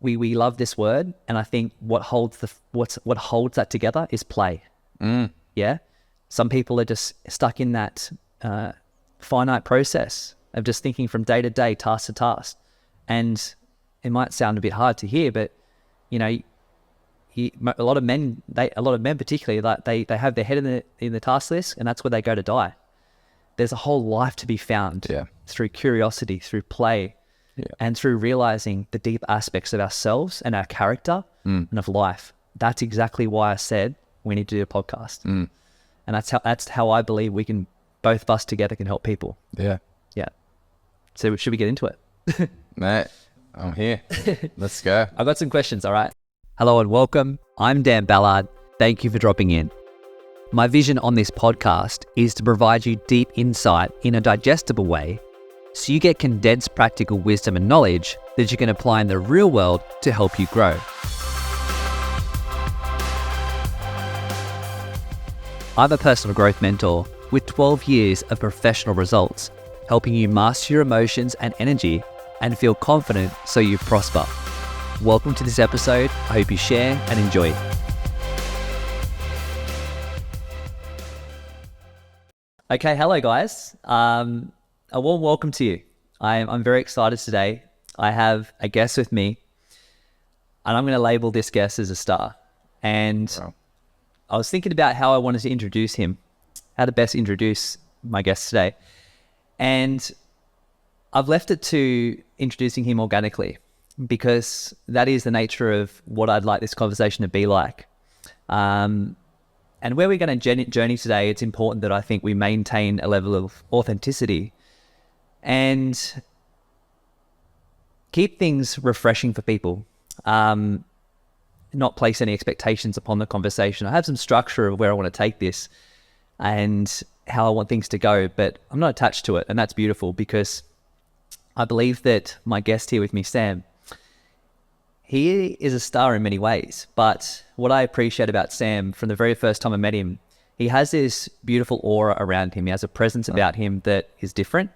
we love this word, and I think what holds that together is play. Yeah, some people are just stuck in that finite process of just thinking from day to day, task to task, and it might sound a bit hard to hear, but you know, a lot of men particularly, like they have their head in the task list, and that's where they go to die. There's a whole life to be found through curiosity, through play, and through realizing the deep aspects of ourselves and our character and of life. That's exactly why I said we need to do a podcast. And that's how I believe we can, both of us together, can help people. Yeah. So should we get into it? Mate, I'm here. Let's go. I've got some questions, all right? Hello and welcome. I'm Dan Ballard. Thank you for dropping in. My vision on this podcast is to provide you deep insight in a digestible way, so you get condensed practical wisdom and knowledge that you can apply in the real world to help you grow. I'm a personal growth mentor with 12 years of professional results, helping you master your emotions and energy and feel confident so you prosper. Welcome to this episode. I hope you share and enjoy. Okay, hello guys. A warm welcome to you. I'm very excited today. I have a guest with me, and I'm going to label this guest as a star. And I was thinking about how I wanted to introduce him, how to best introduce my guest today. And I've left it to introducing him organically, because that is the nature of what I'd like this conversation to be like. And where we're going to journey today, it's important that I think we maintain a level of authenticity and keep things refreshing for people, not place any expectations upon the conversation. I have some structure of where I want to take this and how I want things to go, but I'm not attached to it, and that's beautiful, because I believe that my guest here with me, Sam, he is a star in many ways, but what I appreciate about Sam from the very first time I met him, he has this beautiful aura around him. He has a presence about him that is different.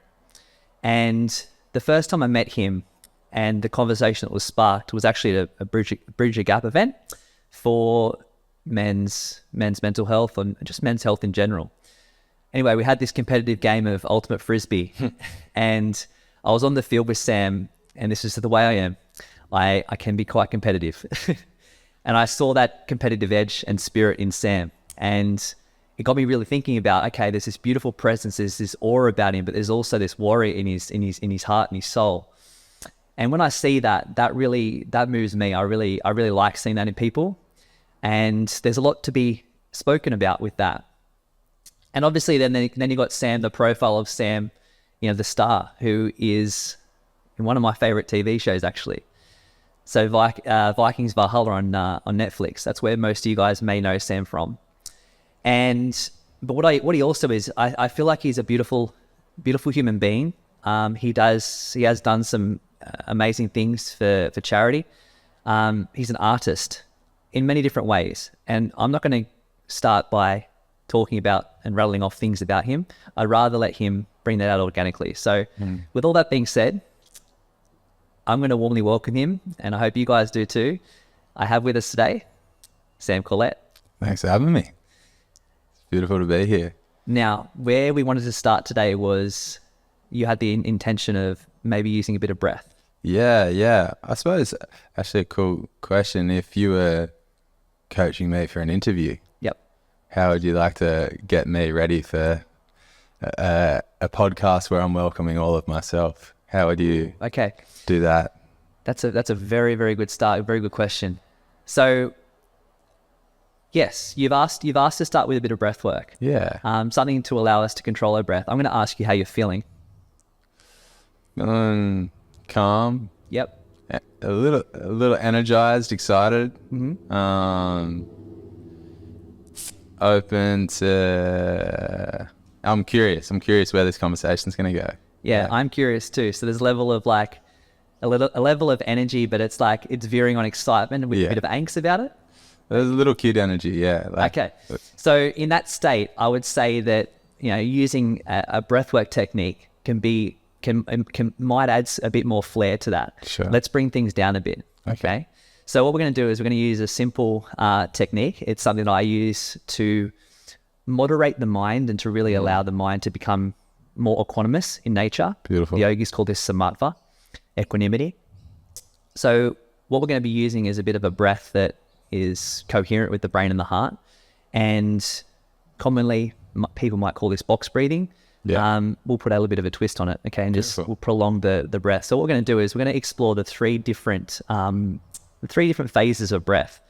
And the first time I met him and the conversation that was sparked was actually at a Bridge a Gap event for men's mental health and just men's health in general. Anyway, we had this competitive game of ultimate frisbee and I was on the field with Sam, and this is the way I am. I can be quite competitive. And I saw that competitive edge and spirit in Sam. And it got me really thinking about, okay, there's this beautiful presence, there's this aura about him, but there's also this warrior in his heart and his soul. And when I see that moves me. I really like seeing that in people. And there's a lot to be spoken about with that. And obviously then you got Sam, the profile of Sam, you know, the star, who is in one of my favorite TV shows, actually. So Vikings, Valhalla on Netflix. That's where most of you guys may know Sam from. But what he also is, I feel like he's a beautiful human being. He has done some amazing things for charity. He's an artist in many different ways. And I'm not going to start by talking about and rattling off things about him. I'd rather let him bring that out organically. So with all that being said, I'm going to warmly welcome him, and I hope you guys do too. I have with us today, Sam Corlett. Thanks for having me. It's beautiful to be here. Now, where we wanted to start today was you had the intention of maybe using a bit of breath. Yeah. I suppose actually a cool question. If you were coaching me for an interview, how would you like to get me ready for a podcast where I'm welcoming all of myself? How would you do that? That's a very, very good start. A very good question. So, yes, you've asked to start with a bit of breath work. Yeah. Something to allow us to control our breath. I'm going to ask you how you're feeling. Calm. Yep. A little energized, excited. Mm-hmm. Open to. I'm curious where this conversation's going to go. Yeah, I'm curious too. So there's a level of a level of energy, but it's veering on excitement with a bit of angst about it. There's a little kid energy, yeah. Okay. So in that state, I would say that, you know, using a breathwork technique might add a bit more flair to that. Sure. Let's bring things down a bit. Okay. So what we're going to do is we're going to use a simple technique. It's something that I use to moderate the mind and to really allow the mind to become more equanimous in nature. Beautiful. The yogis call this samatva, equanimity. So what we're going to be using is a bit of a breath that is coherent with the brain and the heart. And commonly, people might call this box breathing. Yeah. We'll put a little bit of a twist on it, okay, and just we'll prolong the breath. So what we're going to do is we're going to explore the three different phases of breath.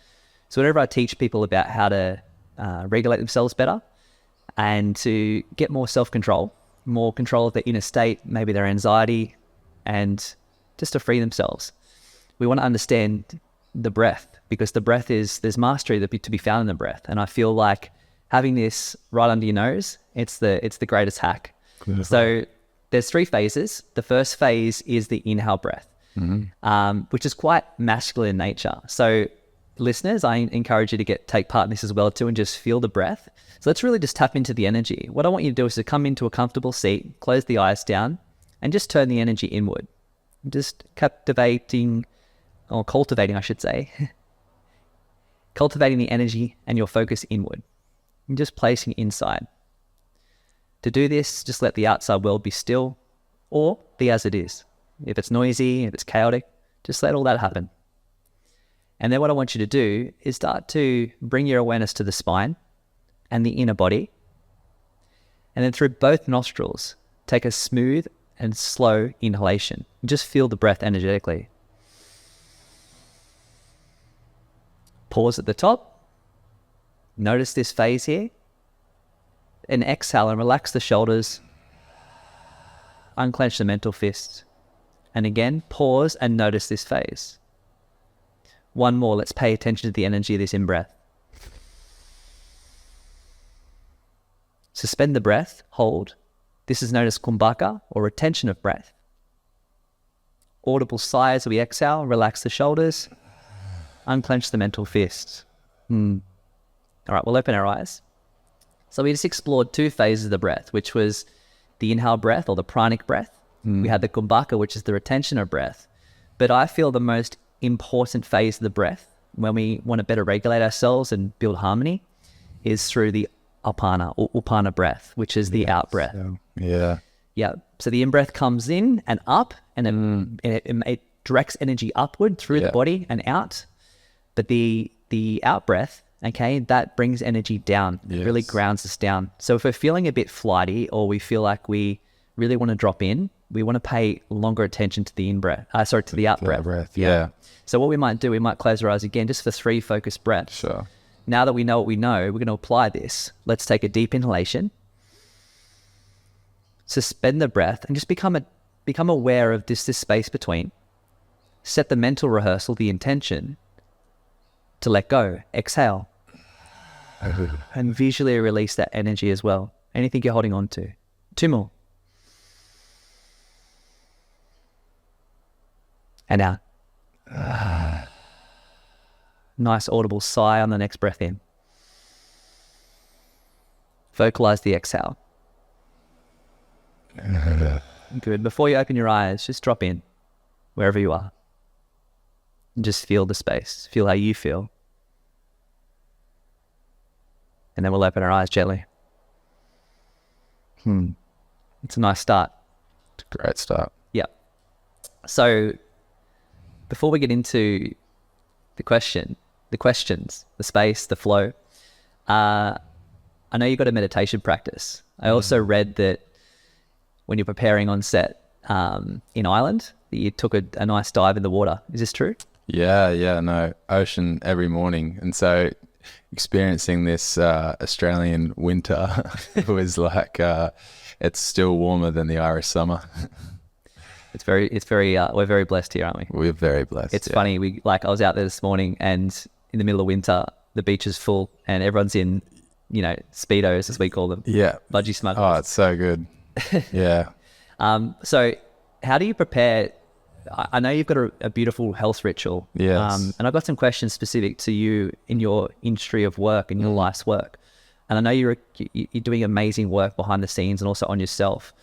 So whenever I teach people about how to regulate themselves better and to get more self-control, more control of their inner state, maybe their anxiety, and just to free themselves, we want to understand the breath, because the breath there's mastery to be found in the breath. And I feel like having this right under your nose, it's the greatest hack. Beautiful. So there's three phases. The first phase is the inhale breath, which is quite masculine in nature. So listeners, I encourage you to take part in this as well too, and just feel the breath. So let's really just tap into the energy. What I want you to do is to come into a comfortable seat, close the eyes down, and just turn the energy inward. Just cultivating, I should say, cultivating the energy and your focus inward. And just placing it inside. To do this, just let the outside world be still or be as it is. If it's noisy, if it's chaotic, just let all that happen. And then what I want you to do is start to bring your awareness to the spine and the inner body. And then through both nostrils, take a smooth and slow inhalation. Just feel the breath energetically. Pause at the top. Notice this phase here. And exhale and relax the shoulders. Unclench the mental fists. And again, pause and notice this phase. One more. Let's pay attention to the energy of this in-breath. Suspend the breath. Hold. This is known as kumbhaka, or retention of breath. Audible sigh as we exhale. Relax the shoulders. Unclench the mental fists. All right, we'll open our eyes. So we just explored two phases of the breath, which was the inhale breath or the pranic breath. We had the kumbhaka, which is the retention of breath. But I feel the most important phase of the breath, when we want to better regulate ourselves and build harmony, is through the apana or upana breath, which is the out breath. Yeah. So the in-breath comes in and up, and it directs energy upward through the body and out. But the out breath, okay, that brings energy down. It really grounds us down. So if we're feeling a bit flighty, or we feel like we really want to drop in, we want to pay longer attention to the in-breath. To the out breath. Yeah. So what we might do, we might close our eyes again just for 3 focused breaths. Sure. Now that we know what we know, we're going to apply this. Let's take a deep inhalation. Suspend the breath and just become aware of this space between. Set the mental rehearsal, the intention, to let go. Exhale. And visually release that energy as well. Anything you're holding on to. 2 more. And out. Nice audible sigh on the next breath in. Vocalize the exhale. Good. Before you open your eyes, just drop in wherever you are. And just feel the space. Feel how you feel. And then we'll open our eyes gently. It's a nice start. It's a great start. Yeah. So before we get into the questions, the space, the flow, I know you've got a meditation practice. I also read that when you're preparing on set in Ireland, that you took a nice dive in the water. Is this true? Yeah, no, ocean every morning. And so experiencing this Australian winter was like, it's still warmer than the Irish summer. It's very, we're very blessed here, aren't we? We're very blessed. It's funny. I was out there this morning, and in the middle of winter, the beach is full and everyone's in, Speedos, as we call them. Yeah. Budgie smugglers. Oh, it's so good. Yeah. So how do you prepare? I know you've got a beautiful health ritual. Yes. And I've got some questions specific to you in your industry of work and your life's work. And I know you're doing amazing work behind the scenes and also on yourself.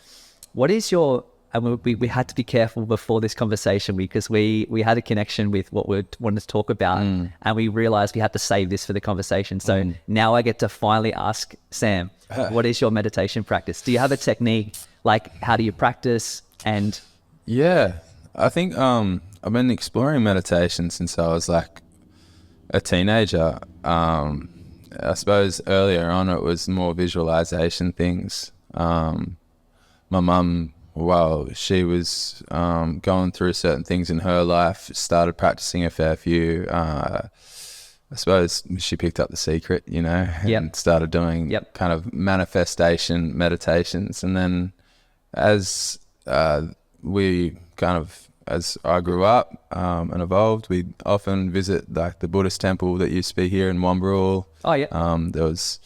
What is your and we had to be careful before this conversation because we had a connection with what we wanted to talk about, and we realized we had to save this for the conversation. So now I get to finally ask Sam, what is your meditation practice? Do you have a technique? Like, how do you practice? And yeah, I think I've been exploring meditation since I was like a teenager. I suppose earlier on it was more visualization things. My mum, while she was going through certain things in her life, started practicing a fair few. I suppose she picked up the secret, you know, and started doing kind of manifestation meditations. And then as as I grew up and evolved, we often visit like the Buddhist temple that used to be here in Wambarul. Oh yeah. There was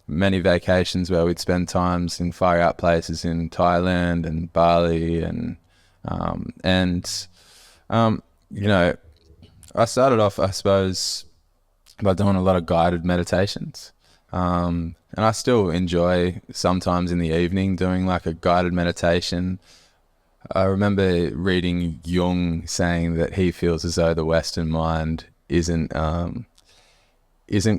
many vacations where we'd spend times in far out places in Thailand and Bali, and you know, I started off, I suppose, by doing a lot of guided meditations, and I still enjoy sometimes in the evening doing like a guided meditation. I remember reading Jung saying that he feels as though the Western mind isn't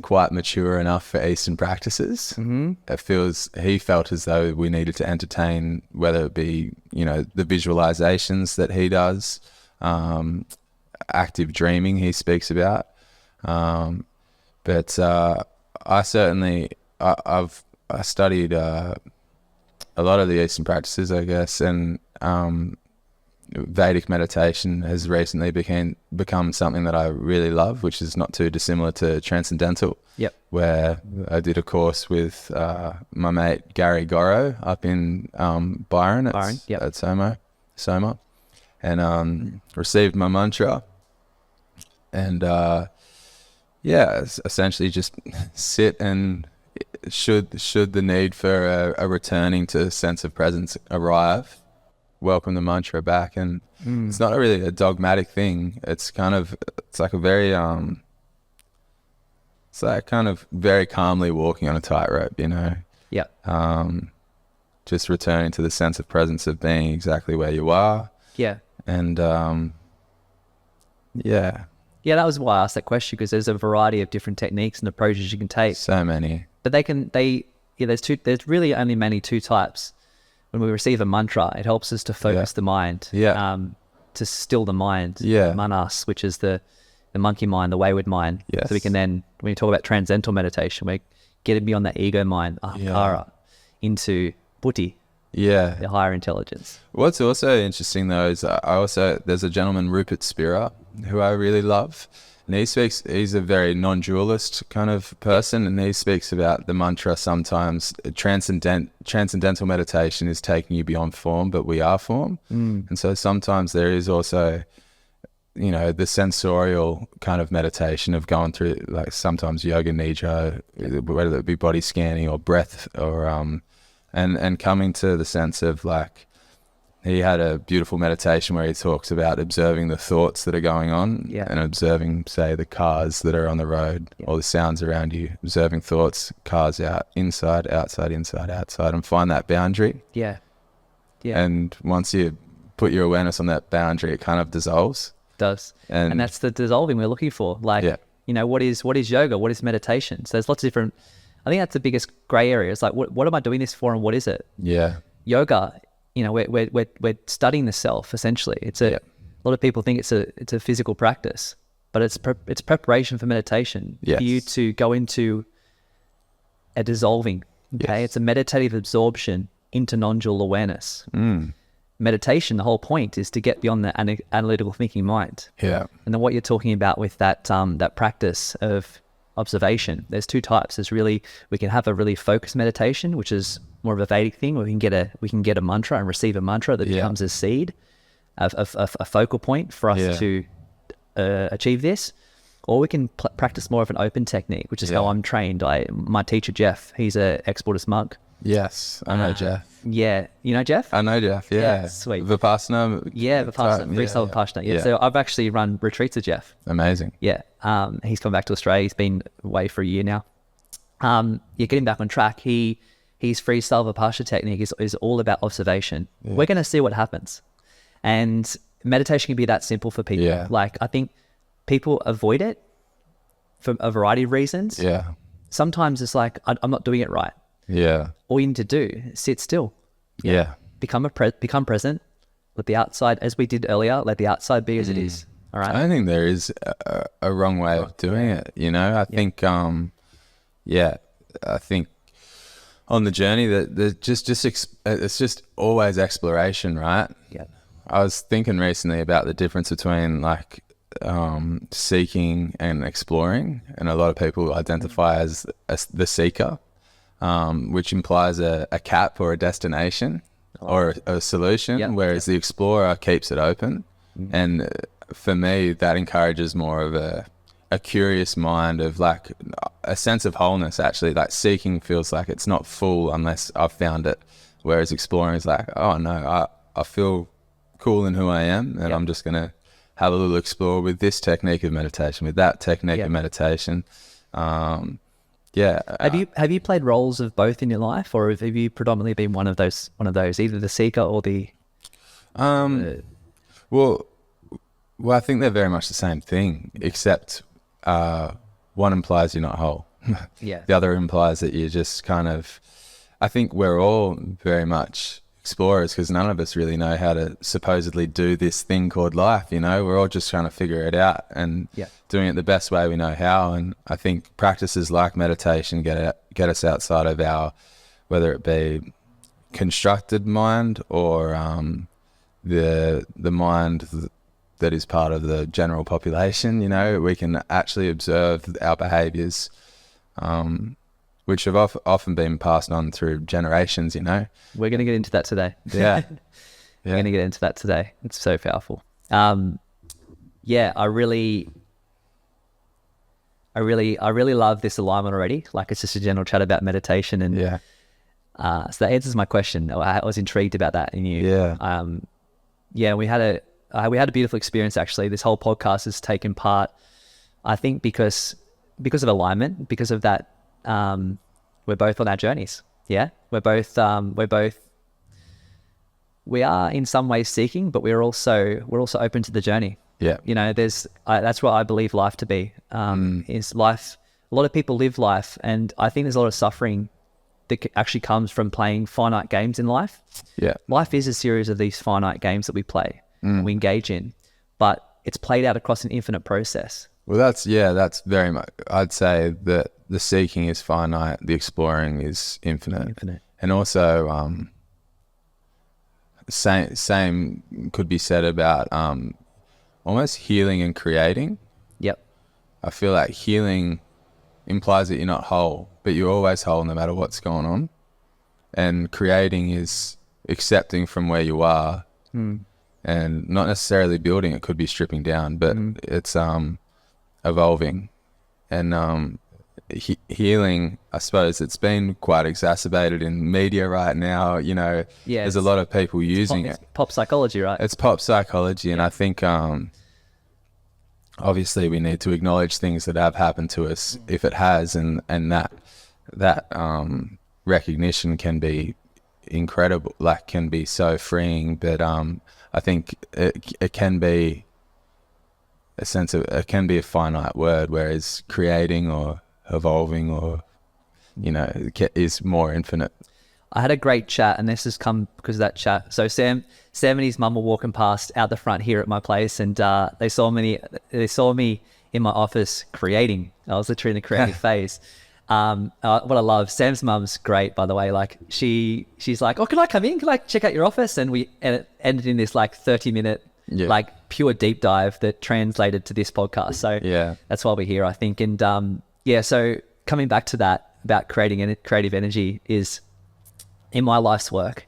quite mature enough for Eastern practices. He felt as though we needed to entertain, whether it be, you know, the visualizations that he does, active dreaming he speaks about. But I certainly, I've studied a lot of the Eastern practices, I guess, and Vedic meditation has recently become something that I really love, which is not too dissimilar to Transcendental. Yep. Where I did a course with my mate Gary Goro up in Byron at Soma, and received my mantra, and essentially just sit, and should the need for a returning to a sense of presence arrive, welcome the mantra back. And it's not really a dogmatic thing. It's like a very it's like kind of very calmly walking on a tightrope, you know. Just returning to the sense of presence of being exactly where you are. And that was why I asked that question, because there's a variety of different techniques and approaches you can take. So many. But there's really only mainly two types. When we receive a mantra, it helps us to focus the mind, to still the mind, manas, which is the monkey mind, the wayward mind. So we can then, when you talk about transcendental meditation, we're getting beyond that ego mind, ahamkara, into buddhi, the higher intelligence. What's also interesting though is there's a gentleman, Rupert Spira, who I really love. And he's a very non-dualist kind of person, and he speaks about the mantra sometimes. Transcendental meditation is taking you beyond form, but we are form. And so sometimes there is also, you know, the sensorial kind of meditation of going through, like sometimes yoga nidra, whether it be body scanning or breath, or and coming to the sense of, like, he had a beautiful meditation where he talks about observing the thoughts that are going on, and observing, say, the cars that are on the road, or the sounds around you, observing thoughts, cars out, inside, outside, inside, outside, and find that boundary. And once you put your awareness on that boundary, it kind of dissolves. It does. And that's the dissolving we're looking for. Like, you know, what is yoga? What is meditation? So there's lots of different, I think that's the biggest gray area. It's like, what am I doing this for, and what is it? Yoga, you know, we're studying the self, essentially. It's a lot of people think it's a physical practice, but it's preparation for meditation. For you to go into a dissolving. It's a meditative absorption into non-dual awareness. Meditation, the whole point is to get beyond the analytical thinking mind. And then what you're talking about with that practice of observation, there's two types. We can have a really focused meditation, which is more of a Vedic thing, where we can get a mantra and receive a mantra that becomes a seed, a focal point for us to achieve this. Or we can practice more of an open technique, which is how I'm trained. My teacher, Jeff, he's an ex-Buddhist monk. Yes, I know Jeff. Yeah, you know Jeff? I know Jeff, yeah. Sweet. Vipassana. Yeah, Vipassana, freestyle Vipassana. Yeah, so I've actually run retreats with Jeff. Amazing. Yeah, he's come back to Australia. He's been away for a year now. Getting back on track, he his freestyle Vipassana technique is all about observation. We're going to see what happens. And meditation can be that simple for people. Yeah. Like, I think people avoid it for a variety of reasons. Yeah. Sometimes it's like, I'm not doing it right. Yeah. All you need to do is sit still. Yeah. Become present. Let the outside, as we did earlier, let the outside be as it is. All right. I don't think there is a wrong way of doing it. You know, I think, I think on the journey that it's just always exploration, right? Yeah. I was thinking recently about the difference between like seeking and exploring, and a lot of people identify as the seeker, which implies a cap or a destination or a solution, whereas the explorer keeps it open. And for me, that encourages more of a curious mind, of like a sense of wholeness. Actually, like seeking feels like it's not full unless I've found it, whereas exploring is like, oh no, I feel cool in who I am, and I'm just gonna have a little explore with this technique of meditation, with that technique of meditation. Have you played roles of both in your life, or have you predominantly been one of those, either the seeker or the well, I think they're very much the same thing, except one implies you're not whole. The other implies that you're just kind of, I think we're all very much explorers, because none of us really know how to supposedly do this thing called life. You know, we're all just trying to figure it out and doing it the best way we know how. And I think practices like meditation get us outside of our, whether it be constructed mind or the mind that is part of the general population. You know, we can actually observe our behaviors, which have often been passed on through generations, you know. We're going to get into that today. Yeah. We're going to get into that today. It's so powerful. I really love this alignment already. Like, it's just a general chat about meditation, and so that answers my question. I was intrigued about that in you. We had a beautiful experience, actually. This whole podcast has taken part, I think, because of alignment, because of that. We're both on our journeys. Yeah. We are in some ways seeking, but we're also open to the journey. Yeah. You know, that's what I believe life to be. Is life. A lot of people live life, and I think there's a lot of suffering that actually comes from playing finite games in life. Yeah. Life is a series of these finite games that we play, we engage in, but it's played out across an infinite process. Well, that's very much, I'd say that the seeking is finite, the exploring is infinite. And also, same could be said about almost healing and creating. Yep. I feel like healing implies that you're not whole, but you're always whole no matter what's going on. And creating is accepting from where you are, and not necessarily building. It could be stripping down, but it's evolving. And healing, I suppose it's been quite exacerbated in media right now. You know, there's a lot of people using it. It's pop psychology, right? It's pop psychology, and I think obviously we need to acknowledge things that have happened to us, if it has, and that recognition can be incredible, like can be so freeing. But I think it can be it can be a finite word, whereas creating or evolving or, you know, is more infinite. I had a great chat, and this has come because of that chat. So Sam and his mum were walking past out the front here at my place, and they saw me in my office creating. I was literally in the creative phase. What I love, Sam's mum's great, by the way. Like she's like, oh, can I come in? Can I check out your office? And it ended in this like 30-minute like pure deep dive that translated to this podcast. So that's why we're here, I think. And so coming back to that about creating creative energy is in my life's work.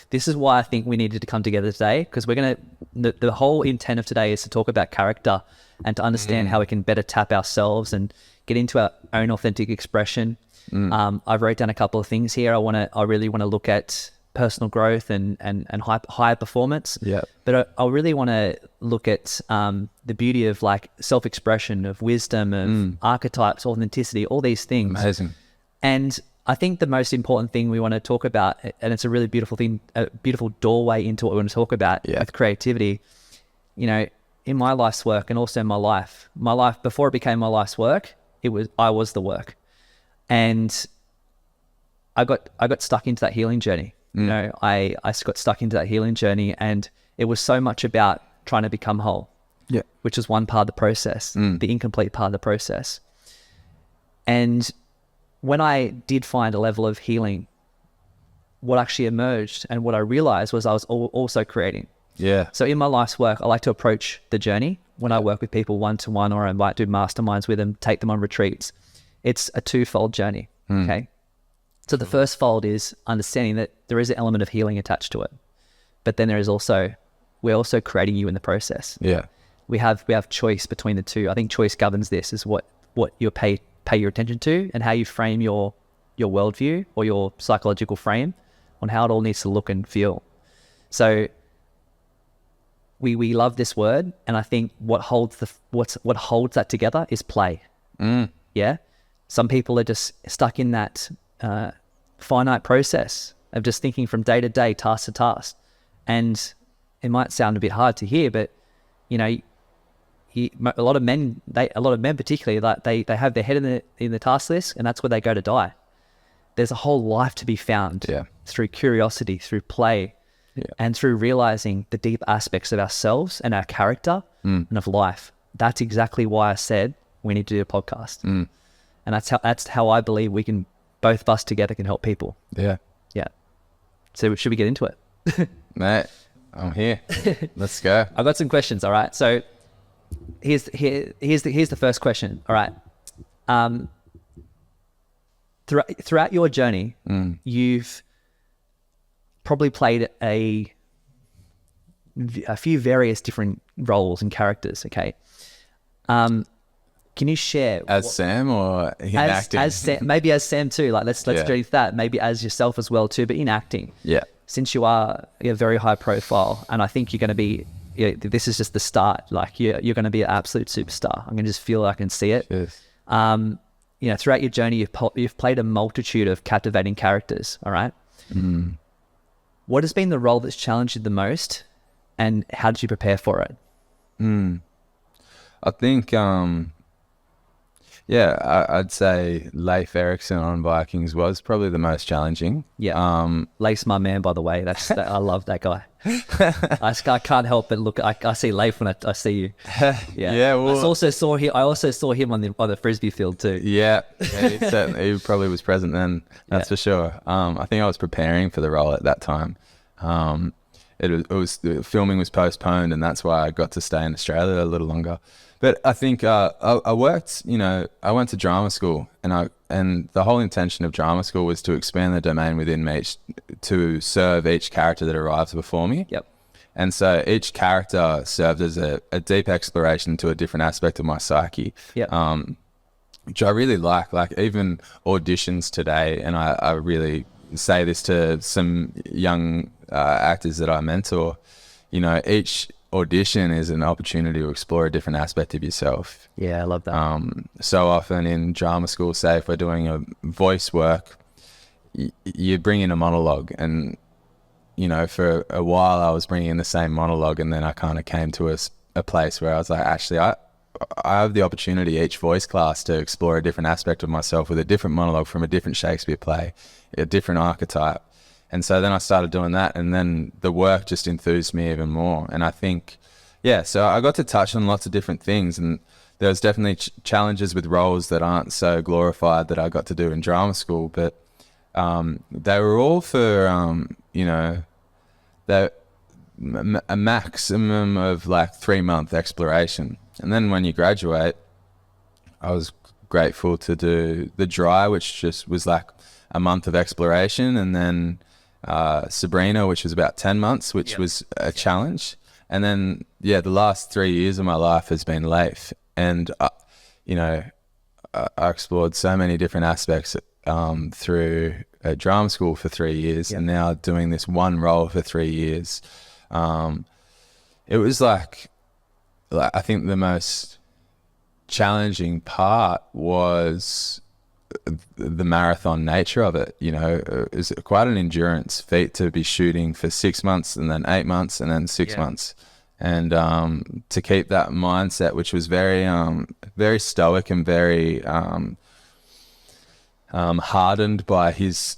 This is why I think we needed to come together today, because the whole intent of today is to talk about character and to understand how we can better tap ourselves and get into our own authentic expression. I've wrote down a couple of things here. I really want to look at personal growth and high performance. But I really want to look at the beauty of like self-expression, of wisdom, of archetypes, authenticity, all these things. Amazing. And I think the most important thing we want to talk about, and it's a really beautiful thing, a beautiful doorway into what we want to talk about with creativity, you know, in my life's work and also in my life before it became my life's work, I was the work. And I got stuck into that healing journey. You know, I got stuck into that healing journey, and it was so much about trying to become whole, which is one part of the process, the incomplete part of the process. And when I did find a level of healing, what actually emerged and what I realized was I was also creating. Yeah. So in my life's work, I like to approach the journey when I work with people one-to-one, or I might do masterminds with them, take them on retreats. It's a twofold journey. Okay. So the first fold is understanding that there is an element of healing attached to it, but then we're also creating you in the process. Yeah. We have choice between the two. I think choice governs this, is what you pay your attention to and how you frame your worldview or your psychological frame on how it all needs to look and feel. So we love this word, and I think what holds that together is play. Yeah. Some people are just stuck in that finite process of just thinking from day to day, task to task, and it might sound a bit hard to hear, but you know, a lot of men particularly, like they have their head in the task list, and that's where they go to die. There's a whole life to be found through curiosity, through play, and through realizing the deep aspects of ourselves and our character and of life. That's exactly why I said we need to do a podcast, and that's how I believe we can, both of us together, can help people. Yeah. So should we get into it? Mate, I'm here. Let's go. I've got some questions. All right. So here's the first question. All right. Throughout your journey, you've probably played a few various different roles and characters. Okay. Can you share Sam or in acting? As Sam, maybe as Sam too. Like let's do that. Maybe as yourself as well too, but in acting. Yeah. Since you are very high profile, and I think you're going to be. This is just the start. Like you're going to be an absolute superstar. I'm going to just feel I can see it. Yes. You know, throughout your journey, you've played a multitude of captivating characters. All right. What has been the role that's challenged you the most, and how did you prepare for it? I think, I'd say Leif Erikson on Vikings was probably the most challenging. Yeah. Leif's my man, by the way. I love that guy. I can't help but look. I see Leif when I see you. Yeah. Well, I also saw him on the frisbee field too. Yeah. He probably was present then. That's for sure. I think I was preparing for the role at that time. The filming was postponed, and that's why I got to stay in Australia a little longer. But I think I worked. I went to drama school, and the whole intention of drama school was to expand the domain within me, to serve each character that arrives before me. Yep. And so each character served as a deep exploration to a different aspect of my psyche. Yep. Which I really like. Like even auditions today, and I really say this to some young actors that I mentor. Each audition is an opportunity to explore a different aspect of yourself. Yeah, I love that. So often in drama school, say if we're doing a voice work, you bring in a monologue, and for a while I was bringing in the same monologue, and then I kind of came to a place where I was like, actually I have the opportunity each voice class to explore a different aspect of myself with a different monologue from a different Shakespeare play, a different archetype. And so then I started doing that, and then the work just enthused me even more. And I think, so I got to touch on lots of different things, and there was definitely challenges with roles that aren't so glorified that I got to do in drama school, but they were all for, a maximum of like 3-month exploration. And then when you graduate, I was grateful to do The Dry, which just was like a month of exploration, and then Sabrina, which was about 10 months, which was a challenge. And then, the last 3 years of my life has been Leif. And, I explored so many different aspects through a drama school for 3 years, and now doing this one role for 3 years. It was like I think the most challenging part was the marathon nature of it, you know, is quite an endurance feat to be shooting for 6 months and then 8 months and then 6 months. And to keep that mindset, which was very, very stoic and very hardened by his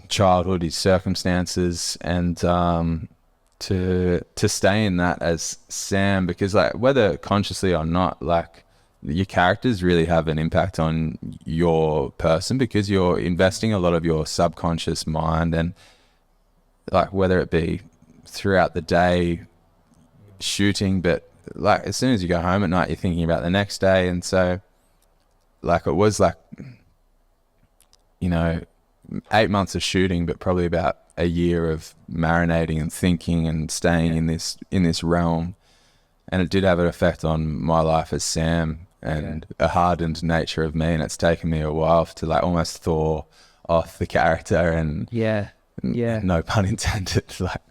childhood, his circumstances, and to stay in that as Sam, because like whether consciously or not, like your characters really have an impact on your person, because you're investing a lot of your subconscious mind, and like whether it be throughout the day shooting, but like as soon as you go home at night, you're thinking about the next day. And so like it was like, you know, 8 months of shooting, but probably about a year of marinating and thinking and staying in this realm. And it did have an effect on my life as Sam, and a hardened nature of me. And it's taken me a while to like almost thaw off the character, and no pun intended, like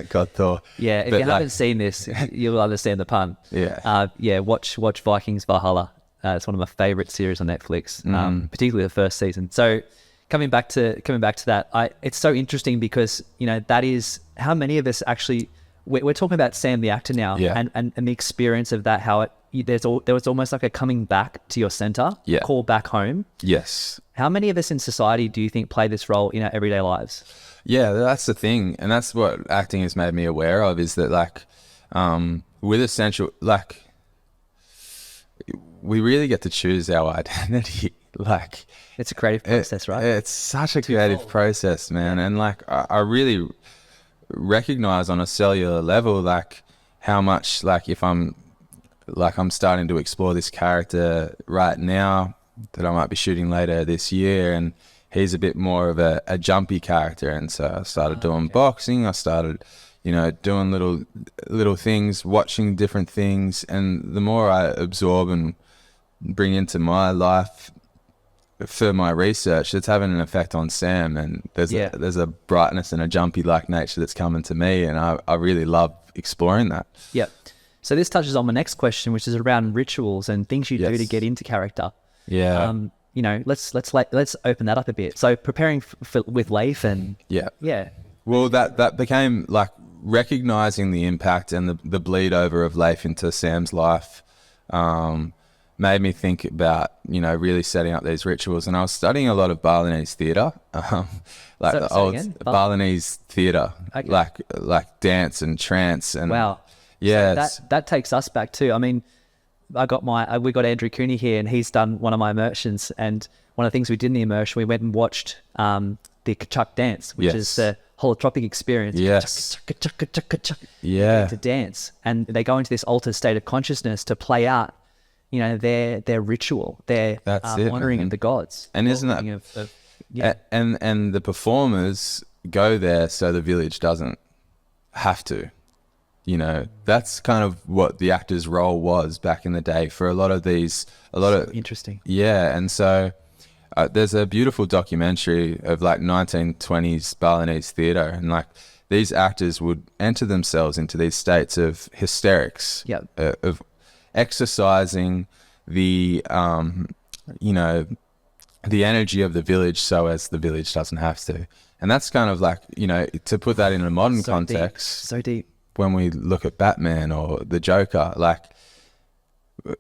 God Thor. Yeah, if you haven't seen this, you'll understand the pun. Watch Vikings Valhalla. It's one of my favorite series on Netflix, particularly the first season. So coming back to that, it's so interesting because, you know, that is how many of us actually, we're talking about Sam the actor now, and the experience of that, how there was almost like a coming back to your center, call back home. Yes. How many of us in society do you think play this role in our everyday lives? Yeah, that's the thing. And that's what acting has made me aware of, is that like with essential, like we really get to choose our identity. Like it's a creative process, right? It's such a creative process, man. And like I really recognize on a cellular level, like how much, like if I'm starting to explore this character right now that I might be shooting later this year, and he's a bit more of a jumpy character. And so I started doing boxing. I started, you know, doing little things, watching different things. And the more I absorb and bring into my life for my research, it's having an effect on Sam. And there's a brightness and a jumpy like nature that's coming to me. And I really love exploring that. Yep. So this touches on my next question, which is around rituals and things you do to get into character. Yeah. You know, let's open that up a bit. So preparing with Leif and well, that became like recognizing the impact and the bleed over of Leif into Sam's life made me think about, you know, really setting up these rituals. And I was studying a lot of Balinese theatre, like the old Balinese theatre, like dance and trance. And wow. Yeah, so that takes us back too. I mean, we got Andrew Cooney here, and he's done one of my immersions. And one of the things we did in the immersion, we went and watched the Kachuk dance, which is the holotropic experience. Yes. To dance, and they go into this altered state of consciousness to play out, you know, their ritual, their honoring of the gods. And isn't that and the performers go there so the village doesn't have to. You know, that's kind of what the actor's role was back in the day for a lot of interesting. Yeah. And so there's a beautiful documentary of like 1920s Balinese theatre, and like these actors would enter themselves into these states of hysterics, of exercising the, you know, the energy of the village so as the village doesn't have to. And that's kind of like, you know, to put that in a modern context. So deep. When we look at Batman or the Joker, like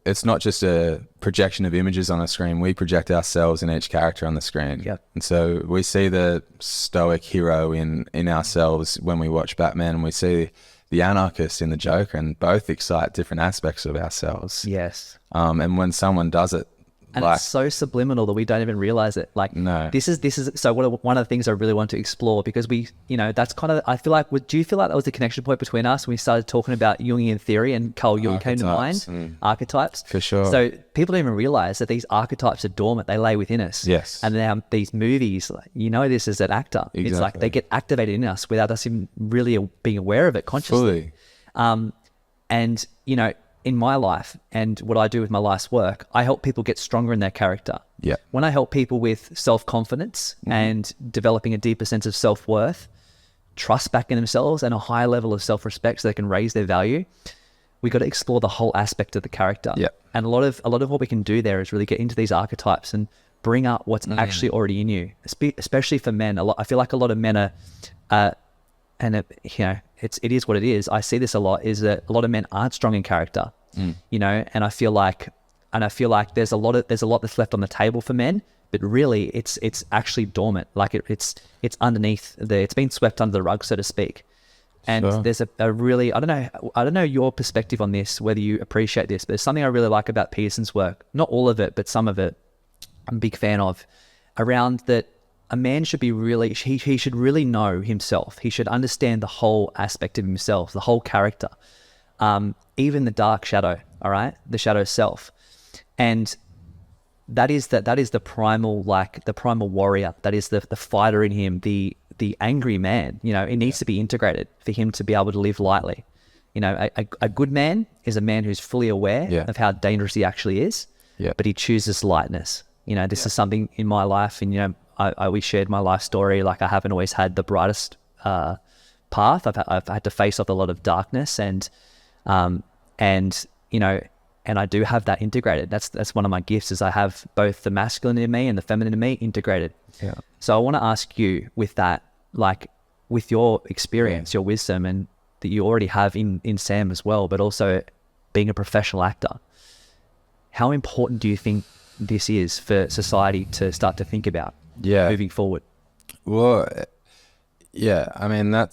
it's not just a projection of images on a screen. We project ourselves in each character on the screen. Yep. And so we see the stoic hero in ourselves when we watch Batman, and we see the anarchist in the Joker, and both excite different aspects of ourselves. Yes. And when someone does it, and it's so subliminal that we don't even realize it. Like, no. This is so one of the things I really want to explore, because we, you know, that's kind of, I feel like, do you feel like that was the connection point between us when we started talking about Jungian theory and Carl Jung came to mind? Archetypes. For sure. So people don't even realize that these archetypes are dormant. They lay within us. Yes. And now these movies, you know, this as an actor. Exactly. It's like they get activated in us without us even really being aware of it consciously. Fully. And, you know, in my life and what I do with my life's work, I help people get stronger in their character. Yeah. When I help people with self-confidence and developing a deeper sense of self-worth, trust back in themselves, and a higher level of self-respect so they can raise their value, we got to explore the whole aspect of the character. Yeah. And a lot of what we can do there is really get into these archetypes and bring up what's actually already in you, especially for men. I feel like a lot of men are, it is what it is. I see this a lot, is that a lot of men aren't strong in character, and I feel like there's a lot that's left on the table for men, but really it's actually dormant. Like it's underneath it's been swept under the rug, so to speak. And sure. There's a really, I don't know your perspective on this, whether you appreciate this, but there's something I really like about Peterson's work. Not all of it, but some of it I'm a big fan of, around that a man should be really, he should really know himself. He should understand the whole aspect of himself, the whole character, even the dark shadow, all right? The shadow self. And that is the primal, like the primal warrior. That is the fighter in him, the angry man. It needs to be integrated for him to be able to live lightly. A good man is a man who's fully aware of how dangerous he actually is, but he chooses lightness. This is something in my life, and we shared my life story. Like, I haven't always had the brightest path. I've had to face off a lot of darkness, and I do have that integrated. That's one of my gifts, is I have both the masculine in me and the feminine in me integrated. Yeah. So I want to ask you, with that, like, with your experience, your wisdom, and that you already have in Sam as well, but also being a professional actor, how important do you think this is for society to start to think about moving forward? Well, yeah, I mean, that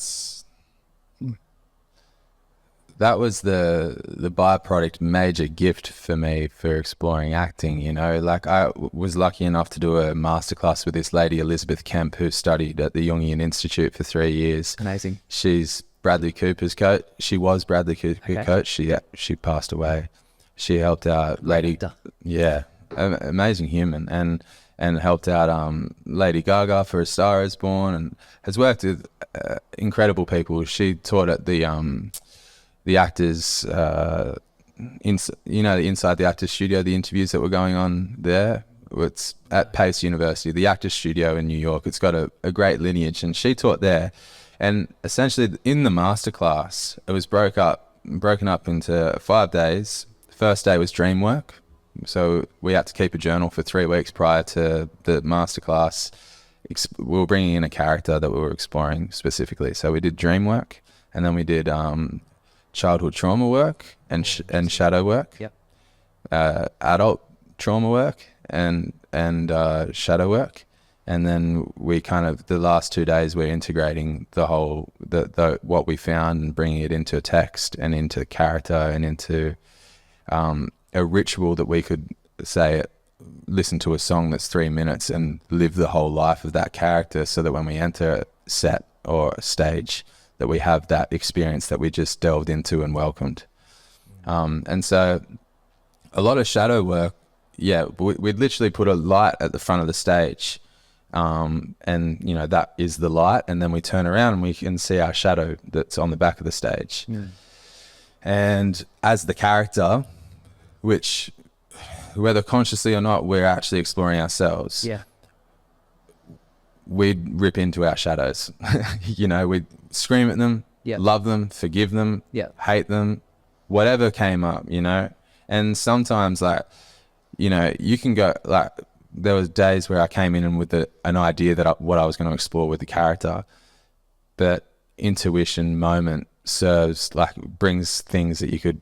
was the byproduct major gift for me for exploring acting. Like, I was lucky enough to do a masterclass with this lady, Elizabeth Kemp, who studied at the Jungian Institute for 3 years. Amazing. She's Bradley Cooper's coach. She was Bradley Cooper's coach. She passed away. She helped out amazing human, and helped out Lady Gaga for A Star Is Born, and has worked with incredible people. She taught at the actors, inside the actors studio, the interviews that were going on there. It's at Pace University, the actors studio in New York. It's got a great lineage, and she taught there. And essentially, in the masterclass, it was broken up into 5 days. The first day was dream work. So we had to keep a journal for 3 weeks prior to the masterclass. We were bringing in a character that we were exploring specifically. So we did dream work, and then we did childhood trauma work and shadow work. Yep. Adult trauma work and shadow work. And then we the last 2 days, we're integrating the whole, what we found, and bringing it into text and into character and into a ritual that we could listen to a song that's 3 minutes and live the whole life of that character, so that when we enter a set or a stage, that we have that experience that we just delved into and welcomed. And so a lot of shadow work, we'd literally put a light at the front of the stage, and that is the light, and then we turn around and we can see our shadow that's on the back of the stage. And as the character, which, whether consciously or not, we're actually exploring ourselves. We'd rip into our shadows. We'd scream at them, love them, forgive them, hate them, whatever came up, And sometimes, you can go, there was days where I came in and with an idea that what I was going to explore with the character, but intuition moment brings things that you could,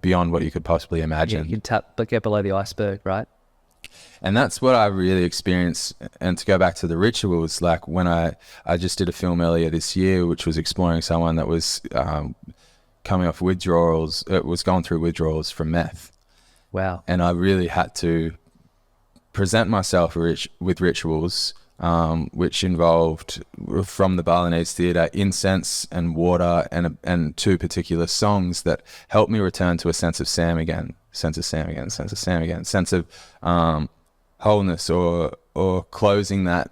beyond what you could possibly imagine. You can get below the iceberg, right? And that's what I really experienced. And to go back to the rituals, like when I just did a film earlier this year, which was exploring someone that was coming off withdrawals, was going through withdrawals from meth. Wow. And I really had to present myself with rituals, which involved, from the Balinese theatre, incense and water and 2 particular songs that helped me return to a sense of Sam again, sense of wholeness, or closing that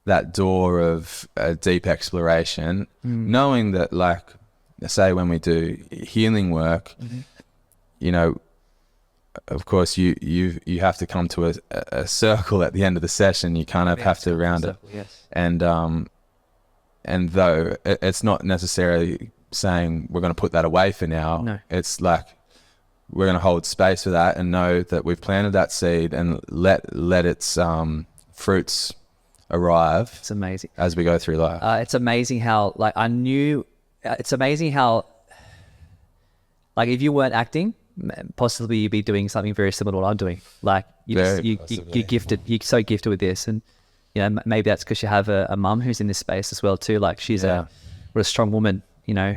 that door of deep exploration, knowing that, say when we do healing work, of course, you have to come to a circle at the end of the session. You kind of have to round it. Yes. And though it's not necessarily saying we're going to put that away for now. No. It's like we're going to hold space for that and know that we've planted that seed and let its fruits arrive. It's amazing as we go through life. It's amazing how it's amazing how, like, if you weren't acting, possibly you'd be doing something very similar to what I'm doing. Like, you're gifted, you're so gifted with this. And, you know, maybe that's because you have a mum who's in this space as well too. Like, she's a strong woman, you know,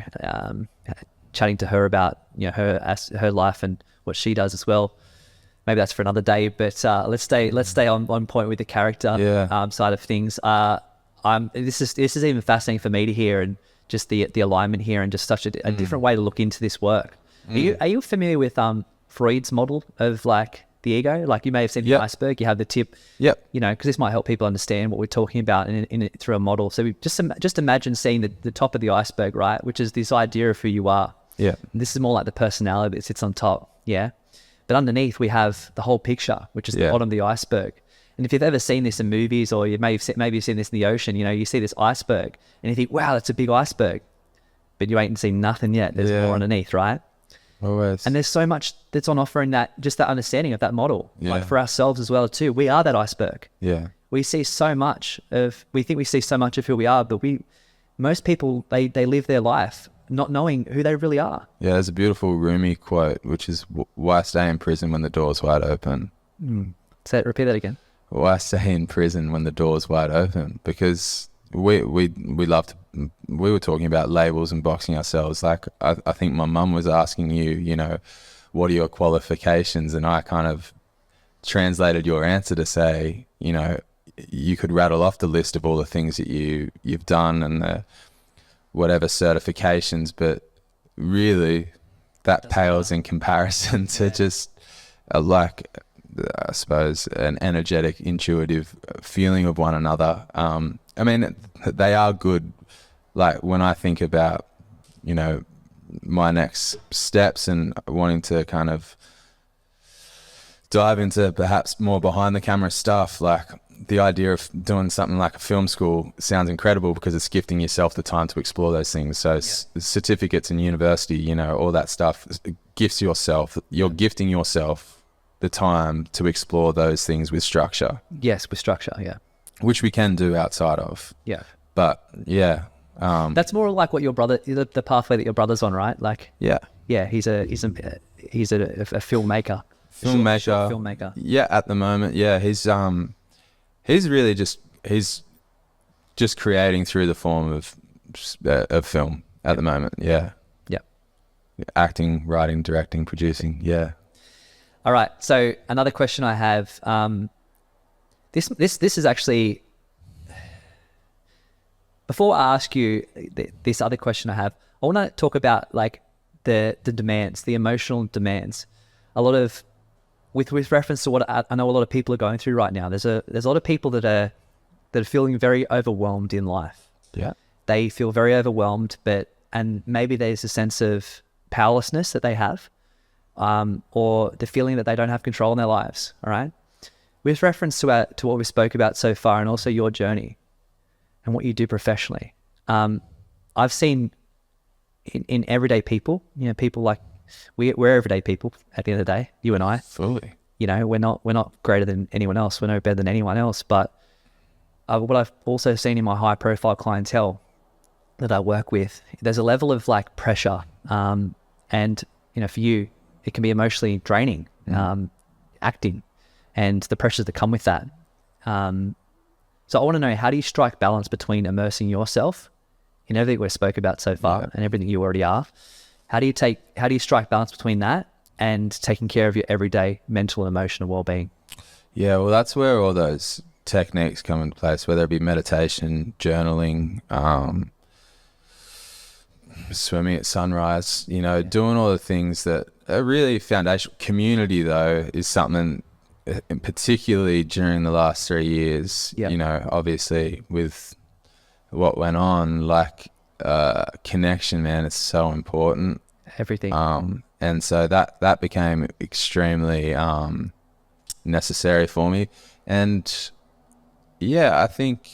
chatting to her about, you know, her life and what she does as well. Maybe that's for another day, but let's stay on point with the character side of things. This is even fascinating for me to hear, and just the alignment here, and just such a different way to look into this work. Are you familiar with Freud's model of like the ego? Like, you may have seen the iceberg. You have the tip. You know, because this might help people understand what we're talking about through a model. So just imagine seeing the top of the iceberg, right? Which is this idea of who you are. And this is more like the personality that sits on top. But underneath we have the whole picture, which is the bottom of the iceberg. And if you've ever seen this in movies, or maybe you've seen this in the ocean, you know, you see this iceberg and you think, wow, that's a big iceberg, but you ain't seen nothing yet. There's more underneath, right? Always. And there's so much that's on offer in that understanding of that model, like for ourselves as well too. We are that iceberg. We see so much we think we see so much of who we are, but most people, they live their life not knowing who they really are. There's a beautiful Rumi quote, which is, why stay in prison when the door's wide open? Repeat that again. Why stay in prison when the door's wide open? Because we were talking about labels and boxing ourselves. Like, I think my mum was asking you, you know, what are your qualifications? And I kind of translated your answer to say, you know, you could rattle off the list of all the things that you've done and the whatever certifications, but really that pales in comparison to just I suppose an energetic, intuitive feeling of one another. I mean, they are good. Like, when I think about, you know, my next steps and wanting to kind of dive into perhaps more behind the camera stuff, like, the idea of doing something like a film school sounds incredible because it's gifting yourself the time to explore those things. So certificates in university, you know, all that stuff gifts yourself. You're gifting yourself the time to explore those things with structure. Yes, with structure, which we can do outside of. But that's more like what your brother, the pathway that your brother's on, right? Like, he's a filmmaker. Short filmmaker. At the moment, he's really just creating through the form of film at the moment. Acting, writing, directing, producing. All right. So another question I have, this is actually, before I ask you this other question I have, I want to talk about like the demands, the emotional demands. A lot of, with reference to what I know a lot of people are going through right now. There's a lot of people that are feeling very overwhelmed in life. They feel very overwhelmed, and maybe there's a sense of powerlessness that they have, or the feeling that they don't have control in their lives. All right. With reference to what we spoke about so far, and also your journey and what you do professionally, I've seen in everyday people, you know, people like, we're everyday people at the end of the day, you and I. Fully. You know, we're not greater than anyone else. We're no better than anyone else. But what I've also seen in my high profile clientele that I work with, there's a level of like pressure. And, you know, for you, it can be emotionally draining, acting, and the pressures that come with that. So I want to know, how do you strike balance between immersing yourself in everything we spoke about so far and everything you already are? How do you strike balance between that and taking care of your everyday mental and emotional well-being? Well, that's where all those techniques come into place, whether it be meditation, journaling, swimming at sunrise, you know, doing all the things that are really foundational. Community, though, is something, particularly during the last 3 years, you know, obviously with what went on, like, connection, man, it's so important. Everything. And so that became extremely necessary for me. And I think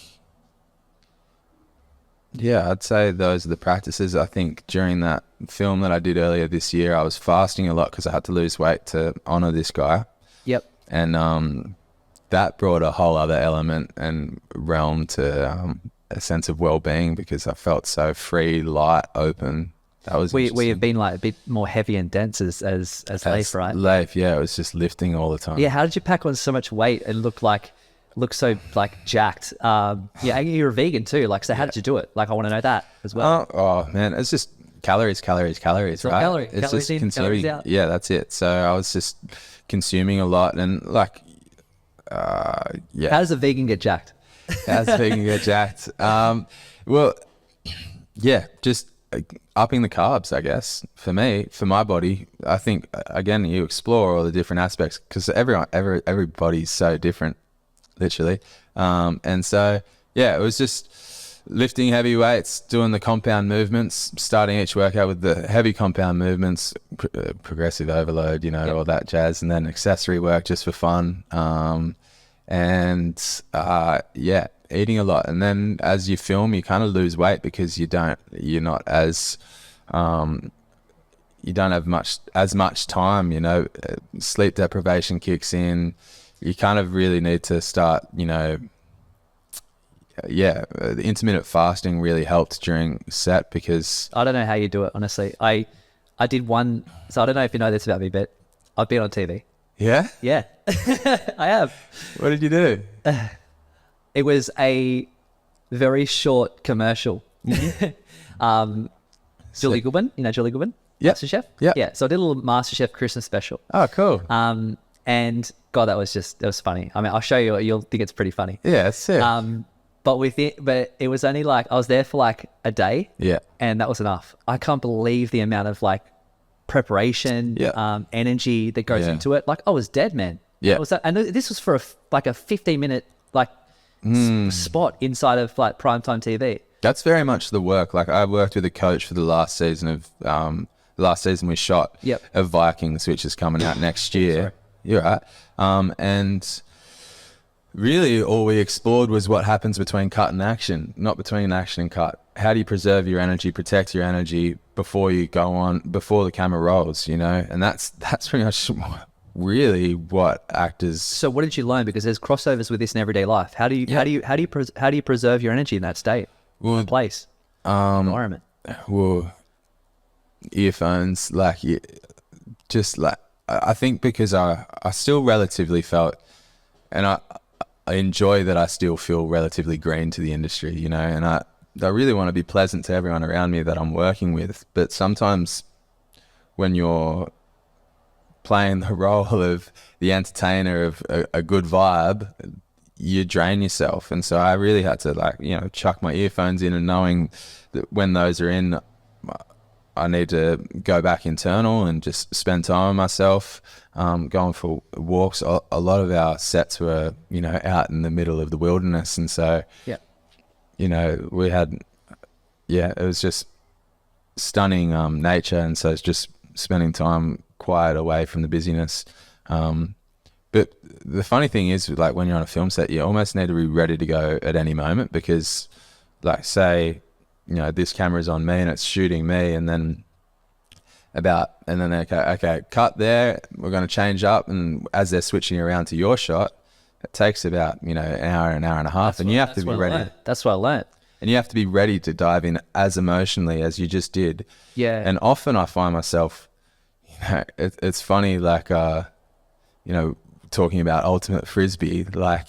Yeah, I'd say those are the practices. I think during that film that I did earlier this year, I was fasting a lot because I had to lose weight to honor this guy. Yep. And that brought a whole other element and realm to a sense of well-being, because I felt so free, light, open. That was we have been like a bit more heavy and dense as Leif, right? Leif, yeah, it was just lifting all the time. Yeah, how did you pack on so much weight and look so like jacked? Yeah, and you're a vegan too. Like, so how did you do it? Like, I want to know that as well. Oh man, it's just calories, right? Calories in, calories out. Yeah, that's it. So I was just consuming a lot, and like, yeah. How does a vegan get jacked? How does a vegan get jacked? Well, yeah, just upping the carbs, I guess. For me, for my body, I think again, you explore all the different aspects, because everybody's so different, literally. And so, yeah, it was just lifting heavy weights, doing the compound movements, starting each workout with the heavy compound movements, progressive overload, you know, all that jazz, and then accessory work just for fun. Yeah, eating a lot. And then as you film, you kind of lose weight because you don't have as much time, you know, sleep deprivation kicks in. You kind of really need to start, you know, the intermittent fasting really helped during set, because I don't know how you do it, honestly. I did one, so I don't know if you know this about me, but I've been on TV. Yeah? Yeah, I have. What did you do? It was a very short commercial. Julie Goodwin, you know Julie Goodwin? Yeah. MasterChef? Yeah. Yeah, so I did a little MasterChef Christmas special. Oh, cool. And God, that was funny. I mean, I'll show you, you'll think it's pretty funny. Yeah, it's sick. But it was only like, I was there for like a day. Yeah. And that was enough. I can't believe the amount of like preparation, energy that goes into it. Like, I was dead, man. Yeah. And this was for a 15-minute like spot inside of like primetime TV. That's very much the work. Like, I worked with a coach for the last season we shot of Vikings, which is coming out next year. Sorry. You're right. And really all we explored was what happens between cut and action, not between action and cut. How do you preserve your energy, protect your energy before you go on, before the camera rolls, you know? And that's pretty much really what actors. So what did you learn? Because there's crossovers with this in everyday life. How do you preserve your energy in that state, place, environment? Well, earphones, I think because I still relatively felt, and I enjoy that I still feel relatively green to the industry, you know, and I really want to be pleasant to everyone around me that I'm working with. But sometimes when you're playing the role of the entertainer of a good vibe, you drain yourself. And so I really had to chuck my earphones in, and knowing that when those are in, I need to go back internal and just spend time with myself, going for walks. A lot of our sets were, you know, out in the middle of the wilderness. And so, you know, we had, it was just stunning nature. And so it's just spending time quiet away from the busyness. But the funny thing is, like, when you're on a film set, you almost need to be ready to go at any moment, because, like, say, you know, this camera's on me and it's shooting me, and then okay, cut there, we're going to change up, and as they're switching around to your shot, it takes about, you know, an hour and a half, and you have to be ready. That's what I learned. And you have to be ready to dive in as emotionally as you just did. Yeah. And often I find myself, you know, it's funny, like, you know, talking about ultimate frisbee, like,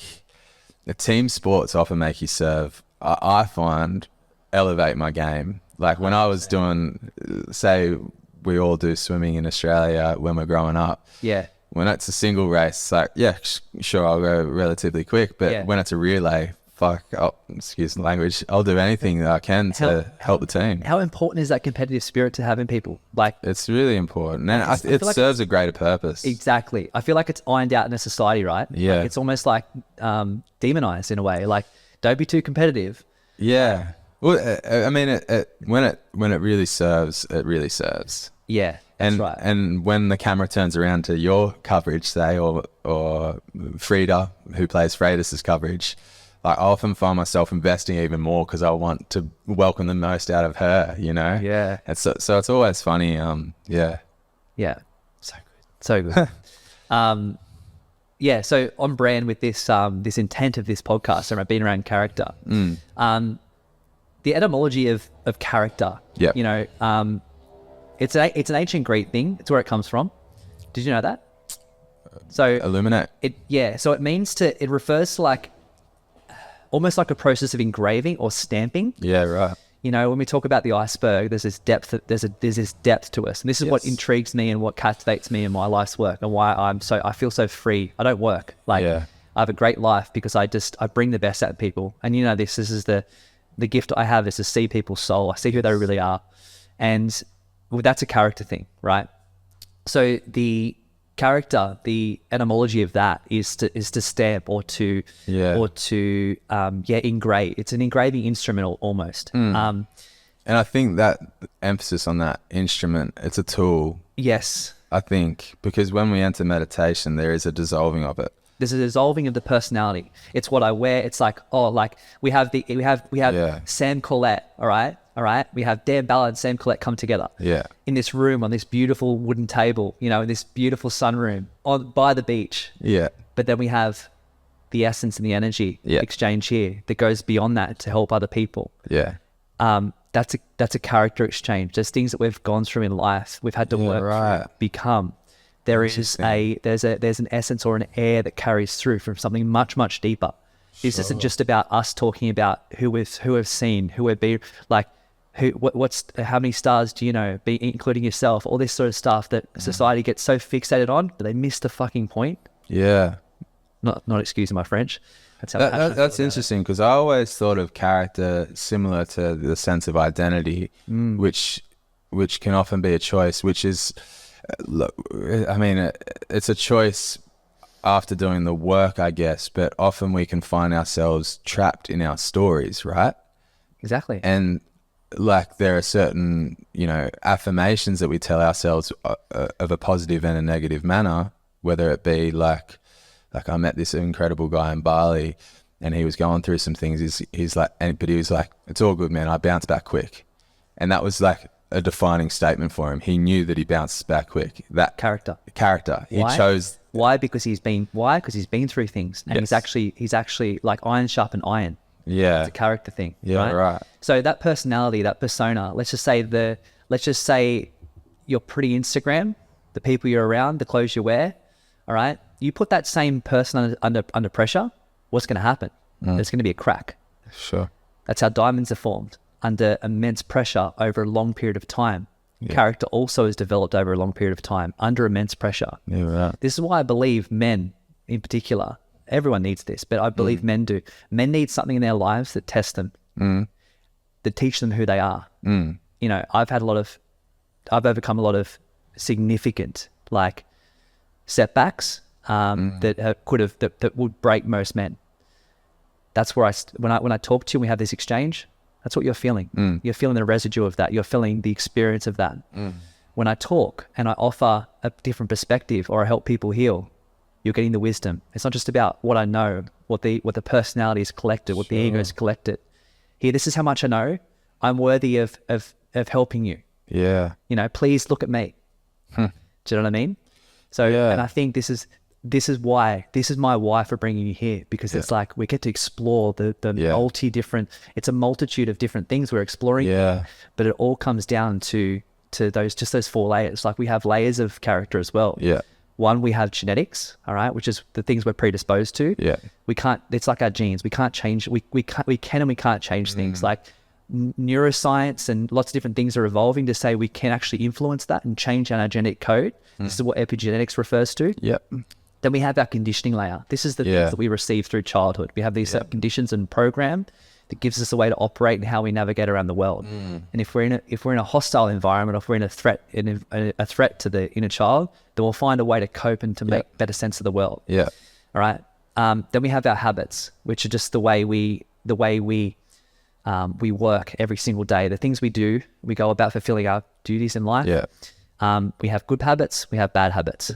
the team sports often make you serve, I find, elevate my game. Like, when I was doing, say we all do swimming in Australia when we're growing up. Yeah. When it's a single race, it's like, sure, I'll go relatively quick. But when it's a relay, excuse the language, I'll do anything that I can to help the team. How important is that competitive spirit to have in people? Like, it's really important, and it serves a greater purpose. Exactly. I feel like it's ironed out in a society, right? Yeah. Like, it's almost like demonized in a way. Like, don't be too competitive. Yeah. Well, I mean, when it really serves, it really serves. Yeah, that's right. And when the camera turns around to your coverage, say, or Frida, who plays Freitas's coverage, like I often find myself investing even more because I want to welcome the most out of her, you know? Yeah. And so it's always funny. Yeah. Yeah. So good. Yeah. So on brand with this, this intent of this podcast around being around character, the etymology of character, Yep. you know, it's an ancient Greek thing. It's where it comes from. Did you know that? So Illuminate. So it refers to like, almost like a process of engraving or stamping. Yeah, right. You know, when we talk about the iceberg, there's this depth. There's this depth to us, and this is what intrigues me and what captivates me in my life's work, and why I feel so free. I don't work. Like, I have a great life because I bring the best out of people. And you know, this is the gift I have, is to see people's soul. I see who they really are, and that's a character thing, right? So the character, the etymology of that is to stamp or to engrave. It's an engraving instrument almost. And I think that emphasis on that instrument, it's a tool. Yes. I think because when we enter meditation, there is a dissolving of it. There's a dissolving of the personality. It's what I wear. It's like, like we have Sam Corlett, all right. We have Ballard and Sam Corlett come together. Yeah. In this room on this beautiful wooden table, you know, in this beautiful sunroom by the beach. Yeah. But then we have the essence and the energy exchange here that goes beyond that to help other people. Yeah. That's a character exchange. There's things that we've gone through in life. We've had to work through, become. There's an essence or an air that carries through from something much, much deeper. This isn't just about us talking about who we've seen, who we've been, like how many stars do you know, including yourself, all this sort of stuff that society gets so fixated on, but they miss the fucking point. Yeah. Not excusing my French. That's interesting because I always thought of character similar to the sense of identity, which can often be a choice, which is, look, I mean, it's a choice after doing the work, I guess, but often we can find ourselves trapped in our stories, right? Exactly. And like there are certain, you know, affirmations that we tell ourselves of a positive and a negative manner, whether it be like I met this incredible guy in Bali and he was going through some things. He's like, but he was like, it's all good, man. I bounce back quick. And that was like a defining statement for him. He knew that he bounces back quick. That character. He chose. Why? Because he's been through things, and he's actually like iron sharpen iron. Yeah. It's a character thing. Yeah. Right. So that personality, that persona, let's just say your pretty Instagram, the people you're around, the clothes you wear. All right. You put that same person under pressure, what's going to happen? There's going to be a crack. Sure. That's how diamonds are formed, under immense pressure over a long period of time. Yeah. Character also is developed over a long period of time under immense pressure. Yeah, right. This is why I believe men in particular, everyone needs this, but I believe men do. Men need something in their lives that tests them, that teach them who they are. You know, I've overcome a lot of significant like setbacks that would break most men. That's where when I talk to you and we have this exchange, that's what you're feeling. You're feeling the residue of that. You're feeling the experience of that. When I talk and I offer a different perspective or I help people heal, you're getting the wisdom. It's not just about what I know, what the personality is collected, what the ego is collected. Here, this is how much I know. I'm worthy of helping you. Yeah. You know, please look at me. Do you know what I mean? So, and I think this is my why for bringing you here, because it's like we get to explore the it's a multitude of different things we're exploring. Yeah. But it all comes down to those 4 layers. Like we have layers of character as well. Yeah. One, we have genetics, all right, which is the things we're predisposed to. Yeah. It's like our genes. We can't change, we can and we can't change things. Like neuroscience and lots of different things are evolving to say we can actually influence that and change our genetic code. This is what epigenetics refers to. Yep. Then we have our conditioning layer. This is the things that we receive through childhood. We have these conditions and program that gives us a way to operate and how we navigate around the world. And if we're in a hostile environment, or if we're in a threat to the inner child, then we'll find a way to cope and to make better sense of the world. Yeah. All right. Then we have our habits, which are just the way we work every single day. The things we do, we go about fulfilling our duties in life. Yeah. We have good habits, we have bad habits.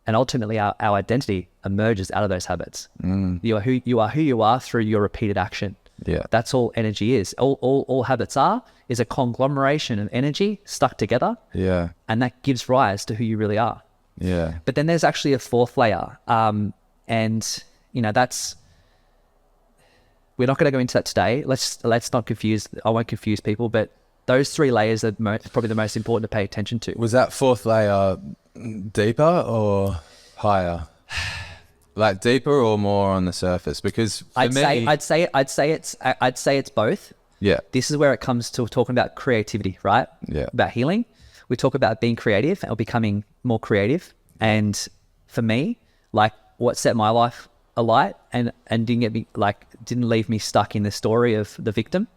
And ultimately our identity emerges out of those habits. You are who you are through your repeated action. Yeah. That's all energy is. All habits is a conglomeration of energy stuck together. Yeah. And that gives rise to who you really are. Yeah. But then there's actually a fourth layer. And that's, we're not going to go into that today. Let's not confuse, I won't confuse people, but those three layers are probably the most important to pay attention to. Was that fourth layer deeper or higher? Like deeper or more on the surface? Because I'd say it's both. Yeah. This is where it comes to talking about creativity, right? Yeah. About healing. We talk about being creative or becoming more creative. And for me, like what set my life alight and didn't leave me stuck in the story of the victim.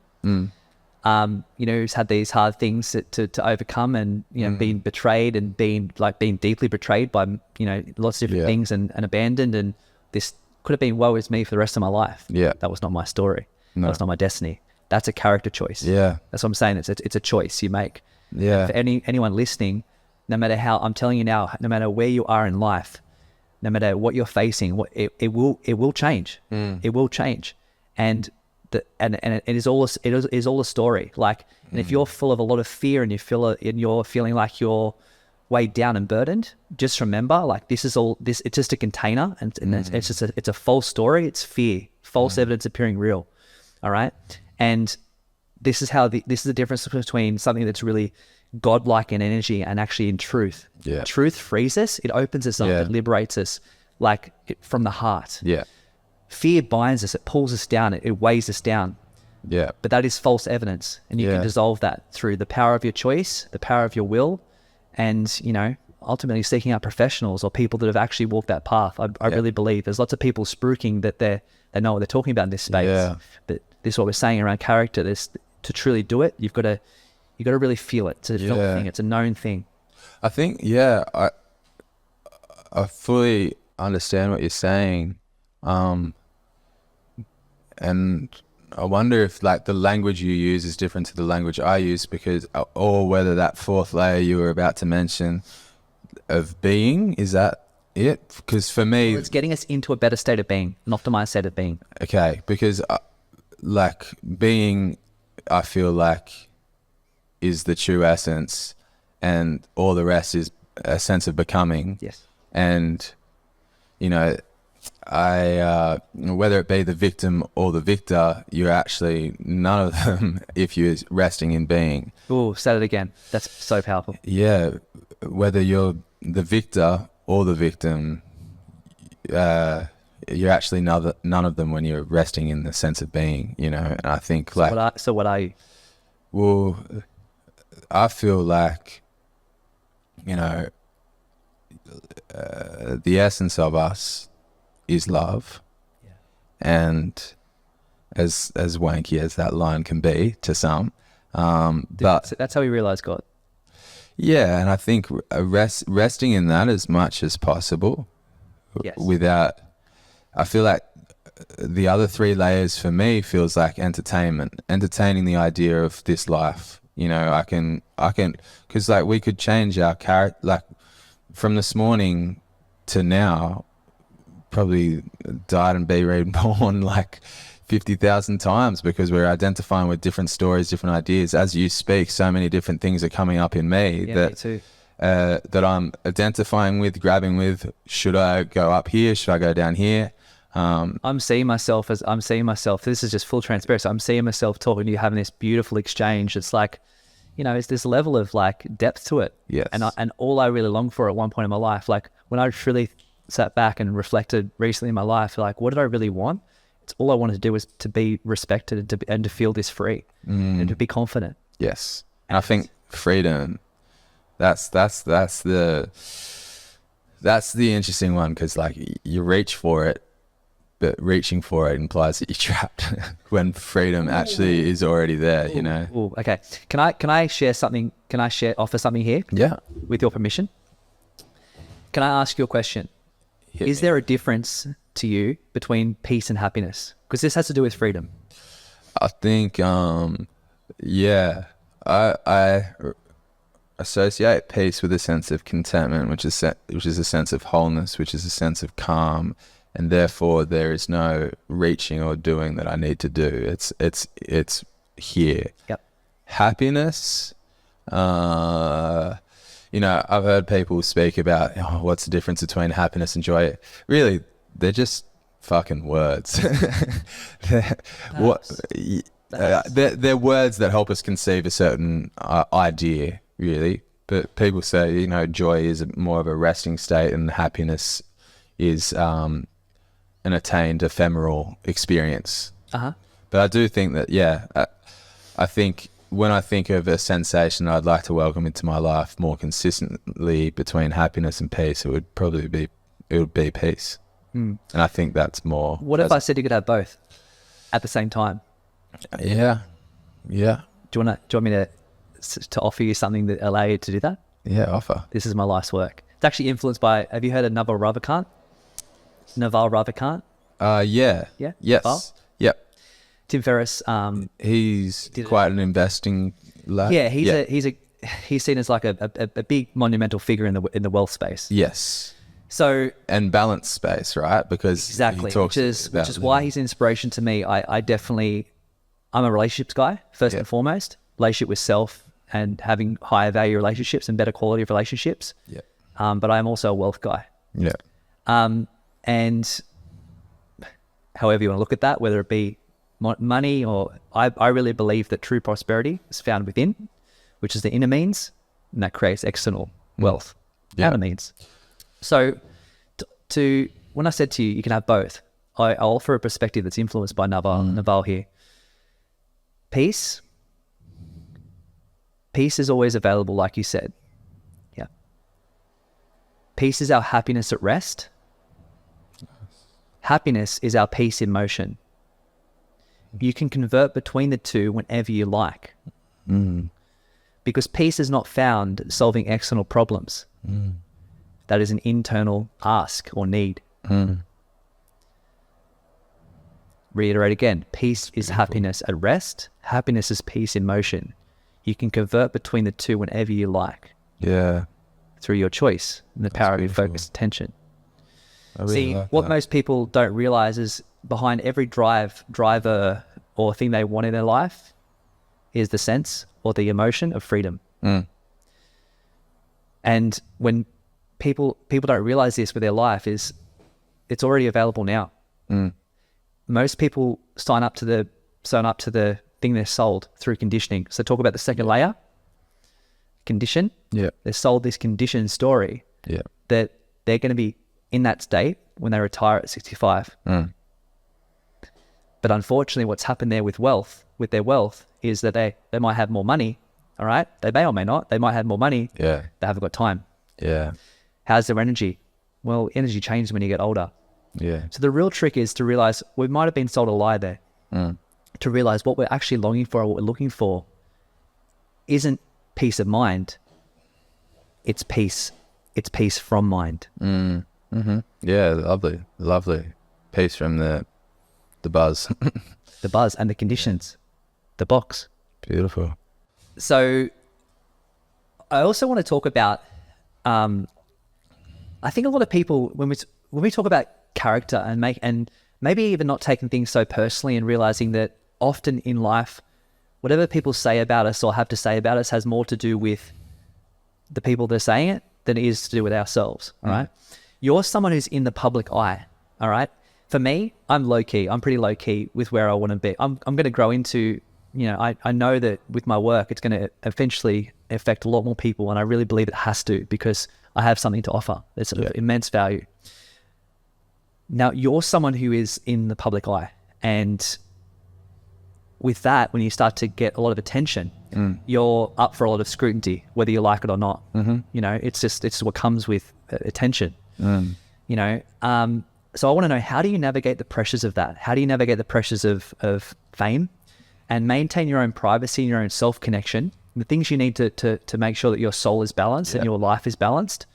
Who's had these hard things to overcome and, being betrayed and being deeply betrayed by, lots of different things and abandoned. And this could have been woe is me for the rest of my life. Yeah. That was not my story. No. That's not my destiny. That's a character choice. Yeah. That's what I'm saying. It's a choice you make. Yeah. For anyone listening, no matter how, I'm telling you now, no matter where you are in life, no matter what you're facing, it will change. It will change. And it is all a story. Like, and if you're full of a lot of fear and you're feeling like you're weighed down and burdened, just remember, like it's just a container, and it's a false story. It's fear, false evidence appearing real. All right, and this is the difference between something that's really godlike in energy and actually in truth. Yeah, truth frees us. It opens us up. It liberates us, from the heart. Yeah. Fear binds us, it pulls us down, it weighs us down. Yeah. But that is false evidence. And you can dissolve that through the power of your choice, the power of your will, and, ultimately seeking out professionals or people that have actually walked that path. I really believe there's lots of people spruiking that they know what they're talking about in this space. Yeah. But this is what we're saying around character. To truly do it, you've got to really feel it. It's a felt thing. It's a known thing. I think, I fully understand what you're saying. And I wonder if the language you use is different to the language I use, or whether that fourth layer you were about to mention of being, is that it? Because for me, it's getting us into a better state of being, an optimized state of being. Okay. Because being, I feel like is the true essence, and all the rest is a sense of becoming. Yes. And, whether it be the victim or the victor, you're actually none of them if you're resting in being. Oh, say it again. That's so powerful. Yeah. Whether you're the victor or the victim, you're actually none of them when you're resting in the sense of being, and I think So what are you? Well, I feel like, the essence of us is love. Yeah. And as wanky as that line can be to some, but that's how we realize God. Yeah. And I think resting in that as much as possible. Yes. I feel like the other three layers for me feels like entertaining the idea of this life. I can, cause we could change our character, from this morning to now, probably died and be reborn 50,000 times, because we're identifying with different stories, different ideas. As you speak, so many different things are coming up in me me too. That I'm identifying with, grabbing with. Should I go up here? Should I go down here? I'm seeing myself, this is just full transparency. I'm seeing myself talking to you, having this beautiful exchange. It's it's this level of depth to it. Yes. And all I really longed for at one point in my life, when I truly sat back and reflected recently in my life, what did I really want? It's all I wanted to do was to be respected and to feel this free and to be confident. Yes. And I think freedom, that's the interesting one, because you reach for it, but reaching for it implies that you're trapped when freedom actually is already there, Ooh, okay. Can I share something? Can I offer something here? Yeah. With your permission? Can I ask you a question? Is there a difference to you between peace and happiness? Because this has to do with freedom. I think, yeah, I associate peace with a sense of contentment, which is a sense of wholeness, which is a sense of calm, and therefore there is no reaching or doing that I need to do. It's here. Yep. Happiness, I've heard people speak about what's the difference between happiness and joy. Really, they're just fucking words. They're words that help us conceive a certain idea, really. But people say, joy is more of a resting state, and happiness is an attained ephemeral experience. Uh-huh. But I do think that, I think when I think of a sensation I'd like to welcome into my life more consistently between happiness and peace, it would be peace. And I think that's more. What if I said you could have both at the same time? Yeah. Do you want me to offer you something that allow you to do that? Yeah, offer. This is my life's work. It's actually influenced by, have you heard of Naval Ravikant? Yeah. Yeah? Yes. Naval? Yep. Tim Ferriss. He's quite an investing lad. Yeah, he's seen as like a big monumental figure in the wealth space. Yes. So, and balance space, right? Because exactly, he talks which is why he's an inspiration to me. I'm a relationships guy first and foremost. Relationship with self and having higher value relationships and better quality of relationships. Yeah. But I'm also a wealth guy. Yeah. And however you want to look at that, whether it be money or I really believe that true prosperity is found within, which is the inner means, and that creates external wealth, outer means. So when I said to you, you can have both, I offer a perspective that's influenced by Naval here. Peace is always available, like you said. Yeah. Peace is our happiness at rest. Happiness is our peace in motion. You can convert between the two whenever you like. Because peace is not found solving external problems. That is an internal ask or need. Reiterate again, peace is happiness at rest. Happiness is peace in motion. You can convert between the two whenever you like. Yeah. Through your choice and the power of your focused attention. See, what most people don't realize is behind every driver or thing they want in their life is the sense or the emotion of freedom. And when people don't realize this with their life, is it's already available now. Most people sign up to the thing they're sold through conditioning. So talk about the second layer, condition. Yeah. They're sold this conditioned story that they're going to be in that state when they retire at 65. But unfortunately, what's happened there with their wealth is that they might have more money. All right. They may or may not. They might have more money. Yeah. They haven't got time. Yeah. How's their energy? Well, energy changes when you get older. Yeah. So the real trick is to realize we might have been sold a lie there. To realize what we're actually longing for or what we're looking for isn't peace of mind. It's peace. It's peace from mind. Yeah, lovely. Peace from the buzz. The buzz and the conditions. The box. Beautiful. So I also want to talk about, I think a lot of people, when we talk about character and maybe even not taking things so personally and realizing that often in life, whatever people say about us or have to say about us has more to do with the people that are saying it than it is to do with ourselves. All right. You're someone who's in the public eye. All right. For me, I'm low key. I'm pretty low key with where I want to be. I'm going to grow into, I know that with my work, it's going to eventually affect a lot more people. And I really believe it has to, because I have something to offer. It's of immense value. Now, you're someone who is in the public eye. And with that, when you start to get a lot of attention, you're up for a lot of scrutiny, whether you like it or not. It's what comes with attention. So I want to know, how do you navigate the pressures of that? How do you navigate the pressures of fame and maintain your own privacy and your own self-connection, the things you need to make sure that your soul is balanced and your life is balanced,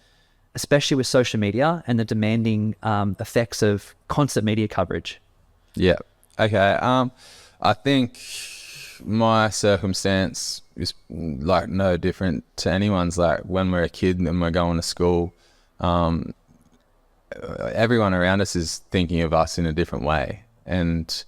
especially with social media and the demanding effects of constant media coverage? Yeah. Okay. I think my circumstance is like no different to anyone's. Like when we're a kid and we're going to school, everyone around us is thinking of us in a different way. And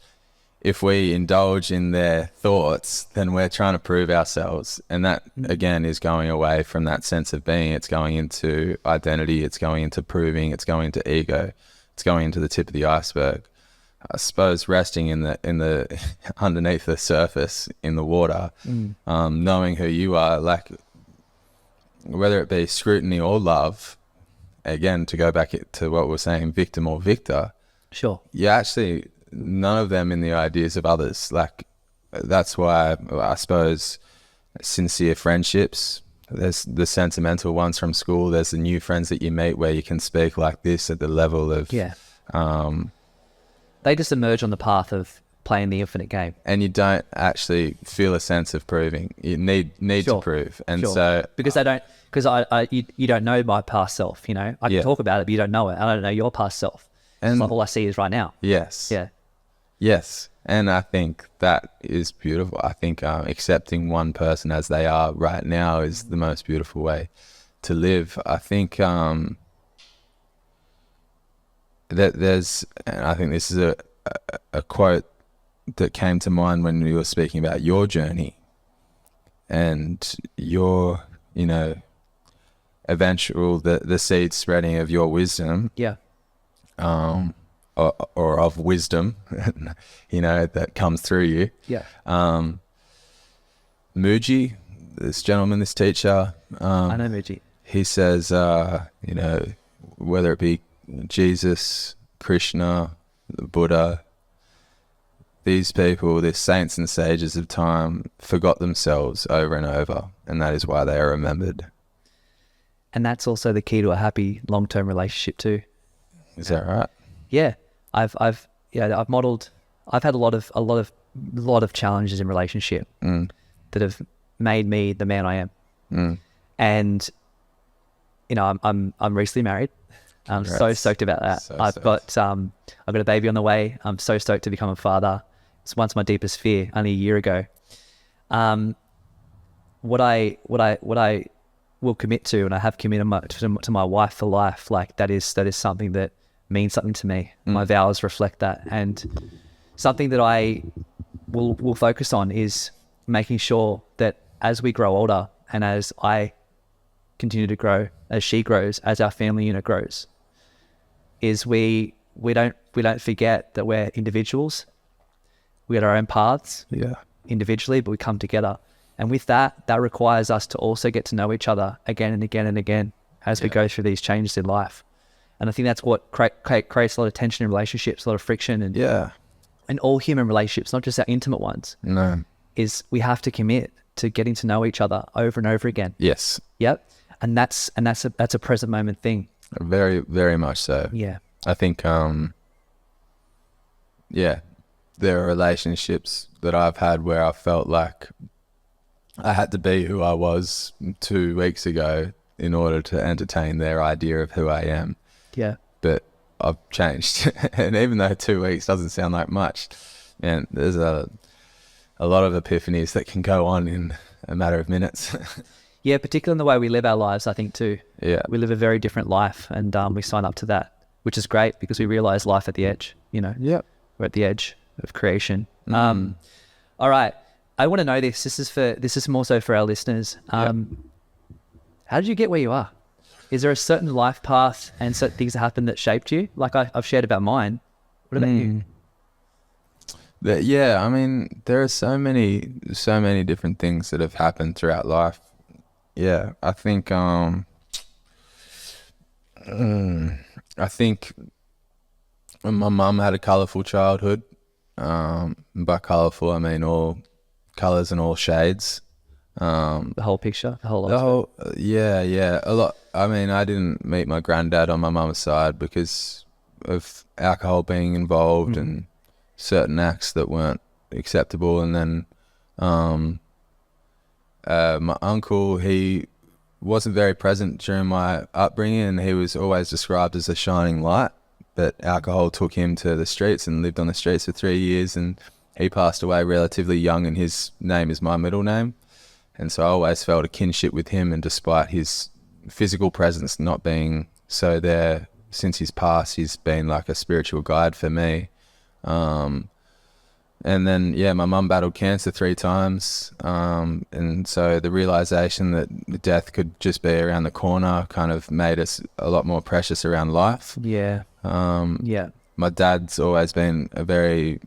if we indulge in their thoughts, then we're trying to prove ourselves. And that, again, is going away from that sense of being. It's going into identity. It's going into proving. It's going into ego. It's going into the tip of the iceberg. I suppose resting in the underneath the surface in the water, knowing who you are, like whether it be scrutiny or love, again, to go back to what we're saying, victim or victor. Sure. You actually, none of them in the ideas of others. Like, that's why I suppose sincere friendships, there's the sentimental ones from school, there's the new friends that you meet where you can speak like this at the level of... Yeah. They just emerge on the path of playing the infinite game. And you don't actually feel a sense of proving. You need to prove. And so... Because you don't know my past self, you know? I can talk about it, but you don't know it. I don't know your past self. And it's like all I see is right now. Yes. Yeah. Yes. And I think that is beautiful. I think accepting one person as they are right now is the most beautiful way to live. I think that there's, and I think this is a quote that came to mind when we were speaking about your journey and your, you know, eventual, the seed spreading of your wisdom. Yeah. Or of wisdom, you know, that comes through you. Yeah. Muji, this gentleman, this teacher. I know Muji. He says, you know, whether it be Jesus, Krishna, the Buddha, these people, these saints and sages of time, forgot themselves over and over, and that is why they are remembered. And that's also the key to a happy long-term relationship too. Is that right? Yeah. I've modeled, I've had a lot of challenges in relationship that have made me the man I am. And, you know, I'm recently married. I'm so stoked about that. I've got a baby on the way. I'm so stoked to become a father. It's once my deepest fear, only a year ago. What I will commit to, and I have committed to my wife for life, like that is something that means something to me. My vows reflect that, and something that I will focus on is making sure that as we grow older and as I continue to grow, as she grows, as our family unit grows, is we don't forget that we're individuals. We got our own paths individually, but we come together. And with that requires us to also get to know each other again and again and again as we go through these changes in life. And I think that's what creates a lot of tension in relationships, a lot of friction, and all human relationships, not just our intimate ones. No, is we have to commit to getting to know each other over and over again. Yes. Yep. And that's a present moment thing. Very, very much so. Yeah. I think, there are relationships that I've had where I felt like I had to be who I was 2 weeks ago in order to entertain their idea of who I am. Yeah. But I've changed. And even though 2 weeks doesn't sound like much, and there's a lot of epiphanies that can go on in a matter of minutes. Yeah, particularly in the way we live our lives, I think too. Yeah. We live a very different life, and we sign up to that, which is great because we realize life at the edge, you know. Yeah. We're at the edge of creation. All right. I want to know this. This is more so for our listeners. How did you get where you are? Is there a certain life path and certain things that happened that shaped you? Like I've shared about mine. What about you? Yeah, I mean, there are so many different things that have happened throughout life. Yeah, I think my mum had a colourful childhood. By colourful, I mean all colours and all shades. The whole picture, the whole yeah, a lot. I mean, I didn't meet my granddad on my mum's side because of alcohol being involved and certain acts that weren't acceptable. And then my uncle, he wasn't very present during my upbringing, and he was always described as a shining light, but alcohol took him to the streets and lived on the streets for 3 years, and he passed away relatively young, and his name is my middle name. And so I always felt a kinship with him, and despite his physical presence not being so there since his past, he's been like a spiritual guide for me. And then, my mum battled cancer 3 times. And so the realization that death could just be around the corner kind of made us a lot more precious around life. Yeah. My dad's always been a very,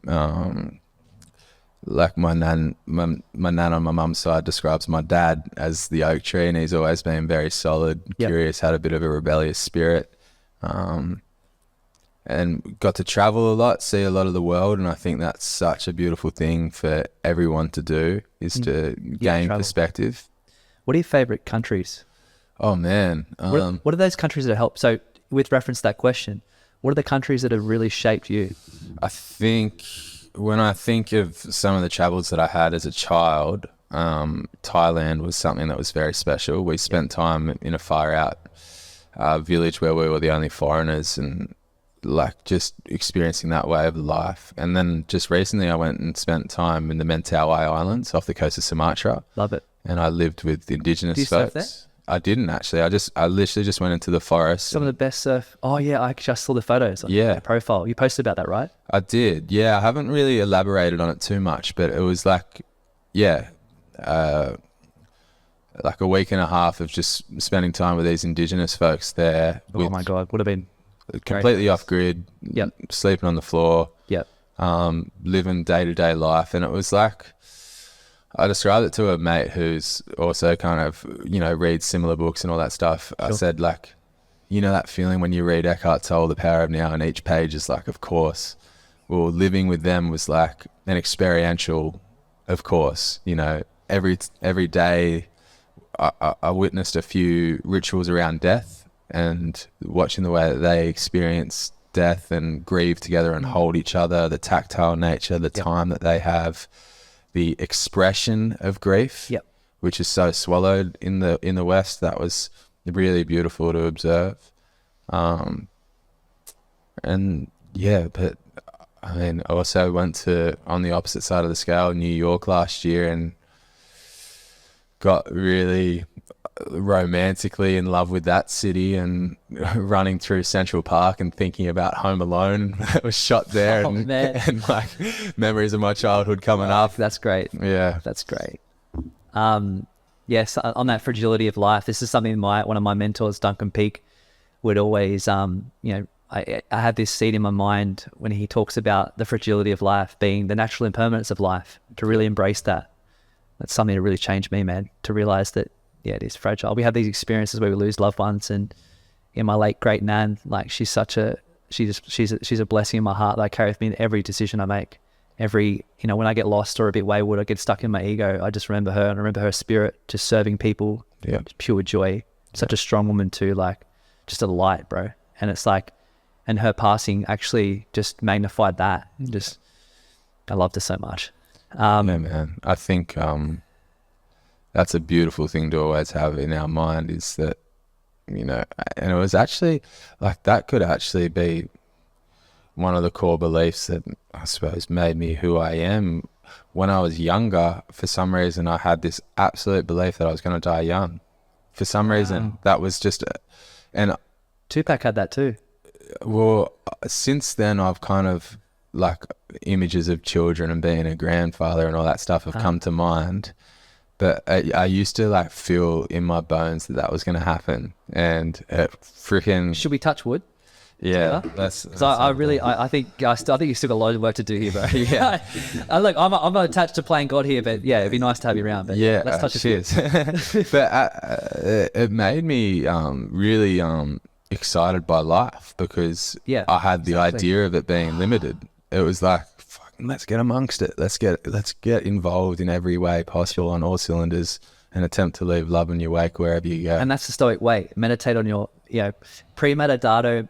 like my nan on my mum's side describes my dad as the oak tree, and he's always been very solid, curious, had a bit of a rebellious spirit. And got to travel a lot, see a lot of the world, and I think that's such a beautiful thing for everyone to do, is to gain perspective. What are your favorite countries? Oh man, what are those countries that help? So with reference to that question, what are the countries that have really shaped you? I think when I think of some of the travels that I had as a child, Thailand was something that was very special. We spent time in a far out village where we were the only foreigners, and like just experiencing that way of life. And then just recently I went and spent time in the Mentawai Islands off the coast of Sumatra. Love it. And I lived with the indigenous Do you folks. surf there? I didn't actually. I literally just went into the forest. Some of the best surf. Oh yeah, I just saw the photos on your profile. You posted about that, right? I did. Yeah, I haven't really elaborated on it too much, but it was like, like a week and a half of just spending time with these indigenous folks there. Oh my God, would have been completely off grid. Yep. Sleeping on the floor. Yep. Living day-to-day life. And it was like, I described it to a mate who's also kind of, reads similar books and all that stuff. Sure. I said, like, that feeling when you read Eckhart Tolle, The Power of Now, and each page is like, of course. Well, living with them was like an experiential, of course. Every day I witnessed a few rituals around death, and watching the way that they experience death and grieve together and hold each other, the tactile nature, the time that they have, the expression of grief, which is so swallowed in the West. That was really beautiful to observe. But I mean, I also went to, on the opposite side of the scale, New York last year, and got really romantically in love with that city, and running through Central Park and thinking about Home Alone that was shot there, and like memories of my childhood coming up. That's great. Yeah, that's great. Yes, on that fragility of life, this is something one of my mentors, Duncan Peake, would always I have this seed in my mind when he talks about the fragility of life being the natural impermanence of life, to really embrace that. That's something that really changed me, man, to realize that it is fragile. We have these experiences where we lose loved ones, and my late great nan, like she's a blessing in my heart that I carry with me in every decision I make. Every, when I get lost or a bit wayward, I get stuck in my ego, I just remember her, and I remember her spirit, just serving people, pure joy. Such a strong woman too, like just a light, bro. And it's like, and her passing actually just magnified that. I loved her so much. Man, I think that's a beautiful thing to always have in our mind, is that, and it was actually like, that could actually be one of the core beliefs that I suppose made me who I am. When I was younger, for some reason, I had this absolute belief that I was going to die young. For some reason, that was just, and Tupac had that too. Well, since then, I've kind of, like, images of children and being a grandfather and all that stuff have come to mind. But I used to like feel in my bones that was going to happen, and freaking. Should we touch wood? Yeah, that's I think you still got a lot of work to do here, bro. Yeah. Look, I'm not attached to playing God here, but it'd be nice to have you around. But let's touch cheers. But it made me really excited by life, because I had the idea of it being limited. It was like, let's get amongst it. Let's get involved in every way possible on all cylinders, and attempt to leave love in your wake wherever you go. And that's the Stoic way. Meditate on your, premeditatio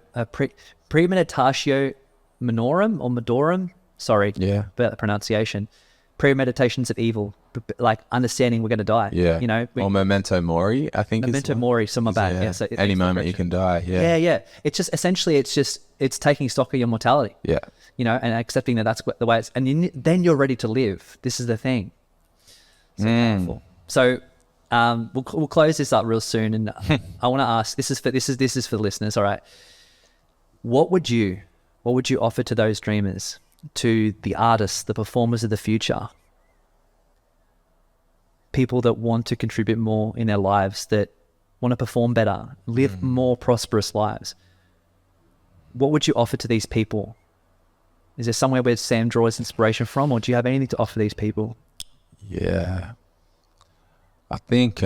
minorum, sorry about the pronunciation. Premeditations of evil, like understanding we're going to die. Yeah. Or memento mori, I think. Memento mori, so my bad. Yeah. So any moment you can die. Yeah. Yeah. It's just, essentially, it's taking stock of your mortality. Yeah. And accepting that that's the way it's, and then you're ready to live. This is the thing. So powerful. So We'll close this up real soon, and I want to ask. This is for the listeners. All right. What would you offer to those dreamers, to the artists, the performers of the future, people that want to contribute more in their lives, that want to perform better, live more prosperous lives? What would you offer to these people? Is there somewhere where Sam draws inspiration from, or do you have anything to offer these people? Yeah. I think,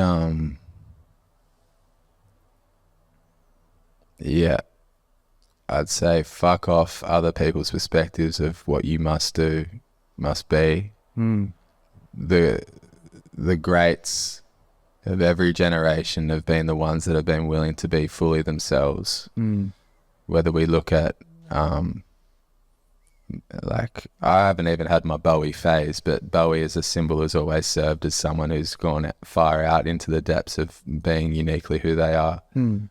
I'd say fuck off other people's perspectives of what you must do, must be. The greats of every generation have been the ones that have been willing to be fully themselves. Whether we look at, like, I haven't even had my Bowie phase, but Bowie as a symbol has always served as someone who's gone far out into the depths of being uniquely who they are. And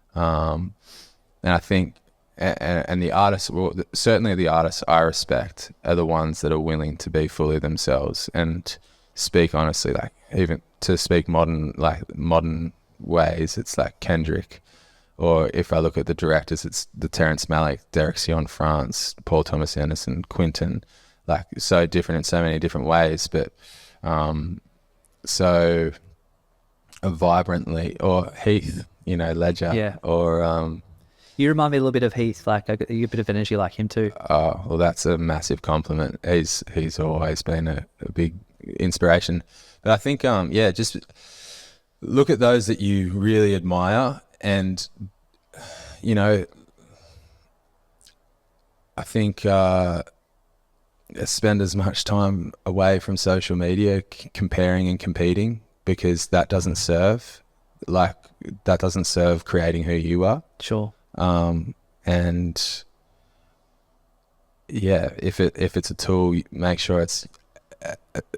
I think, and the artists, well, certainly the artists I respect are the ones that are willing to be fully themselves and speak honestly. Like, even to speak modern ways, it's like Kendrick. Or if I look at the directors, it's the Terrence Malick, Derek Sion France, Paul Thomas Anderson, Quentin, like so different in so many different ways, but so vibrantly. Or Heath, Ledger, or you remind me a little bit of Heath, like you get a bit of energy like him too. Oh, well, that's a massive compliment. He's always been a big inspiration. But I think, just look at those that you really admire. And, I think spend as much time away from social media comparing and competing, because that doesn't serve creating who you are. Sure. And if it's a tool, make sure it's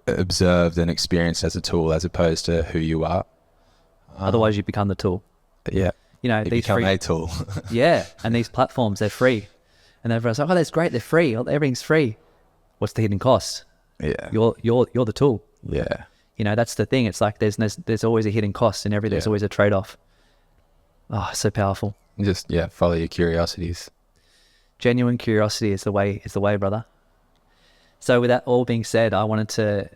observed and experienced as a tool as opposed to who you are. Otherwise you become the tool. Yeah. These become free, a tool. yeah. And these platforms, they're free. And everyone's like, oh, that's great. They're free. Everything's free. What's the hidden cost? Yeah. You're the tool. Yeah. That's the thing. It's like there's always a hidden cost in everything. There's always a trade-off. Oh, so powerful. Just, follow your curiosities. Genuine curiosity is the way, brother. So with that all being said, I wanted to,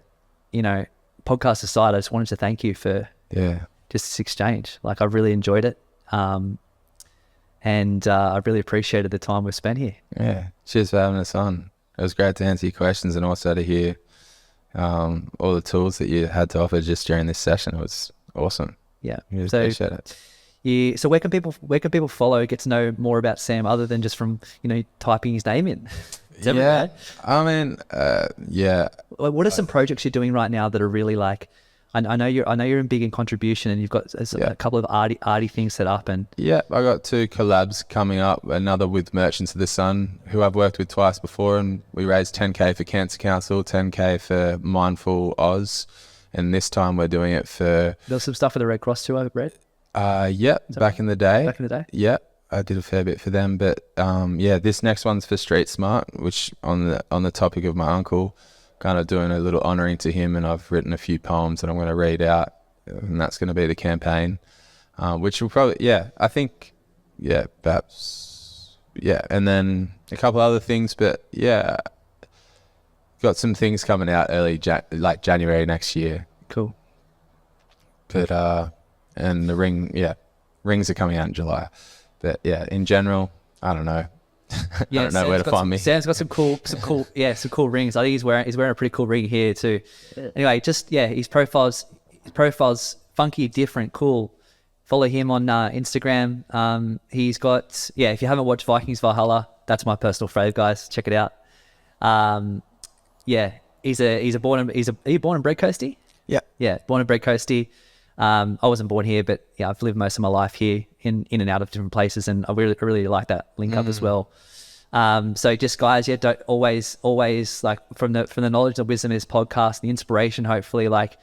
podcast aside, I just wanted to thank you for just this exchange. Like, I really enjoyed it. And I really appreciated the time we've spent here. Yeah. Cheers for having us on. It was great to answer your questions and also to hear all the tools that you had to offer just during this session. It was awesome. Yeah. Really appreciate it. Yeah. So where can people follow, get to know more about Sam other than just from, typing his name in? Yeah. I mean, What are some projects you're doing right now that are really like, I know you're big in contribution, and you've got a couple of arty things set up, and I got 2 collabs coming up. Another with Merchants of the Sun, who I've worked with twice before, and we raised 10K for Cancer Council, 10K for Mindful Oz, and this time we're doing it for. There was some stuff for the Red Cross too, I've read. Back in the day. Back in the day. Yeah, I did a fair bit for them, but this next one's for Street Smart, which on the topic of my uncle. Kind of doing a little honouring to him, and I've written a few poems that I'm going to read out, and that's going to be the campaign, which will probably, I think, perhaps, and then a couple other things, but got some things coming out early, like January next year. Cool. But, and the rings are coming out in July, but in general, I don't know. I don't know where to find me. Sam's got some cool rings. I think he's wearing a pretty cool ring here too. Anyway, his profile's funky, different, cool. Follow him on Instagram. He's got if you haven't watched Vikings Valhalla, that's my personal fave, guys. Check it out. He's born and bred coastie? Yeah, born and bred coastie. I wasn't born here, but I've lived most of my life here in and out of different places, and I really like that link up as well. So just guys, don't always like from the knowledge and wisdom of this podcast, the inspiration, hopefully, like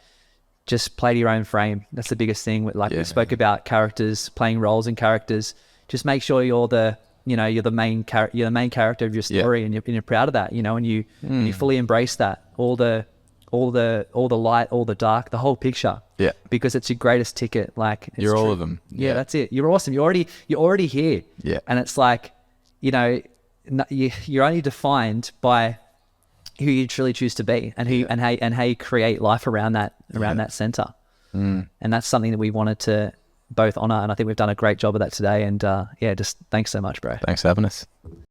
just play to your own frame. That's the biggest thing. We spoke about characters, playing roles in characters. Just make sure you're the main character of your story, and you're proud of that, and you fully embrace that. All the all the light, all the dark, the whole picture. Yeah. Because it's your greatest ticket. Like you're all of them. Yeah, that's it. You're awesome. You're already here. Yeah. And it's like, you know, you're only defined by who you truly choose to be, and who and how you create life around that center. And that's something that we wanted to both honor, and I think we've done a great job of that today. And just thanks so much, bro. Thanks for having us.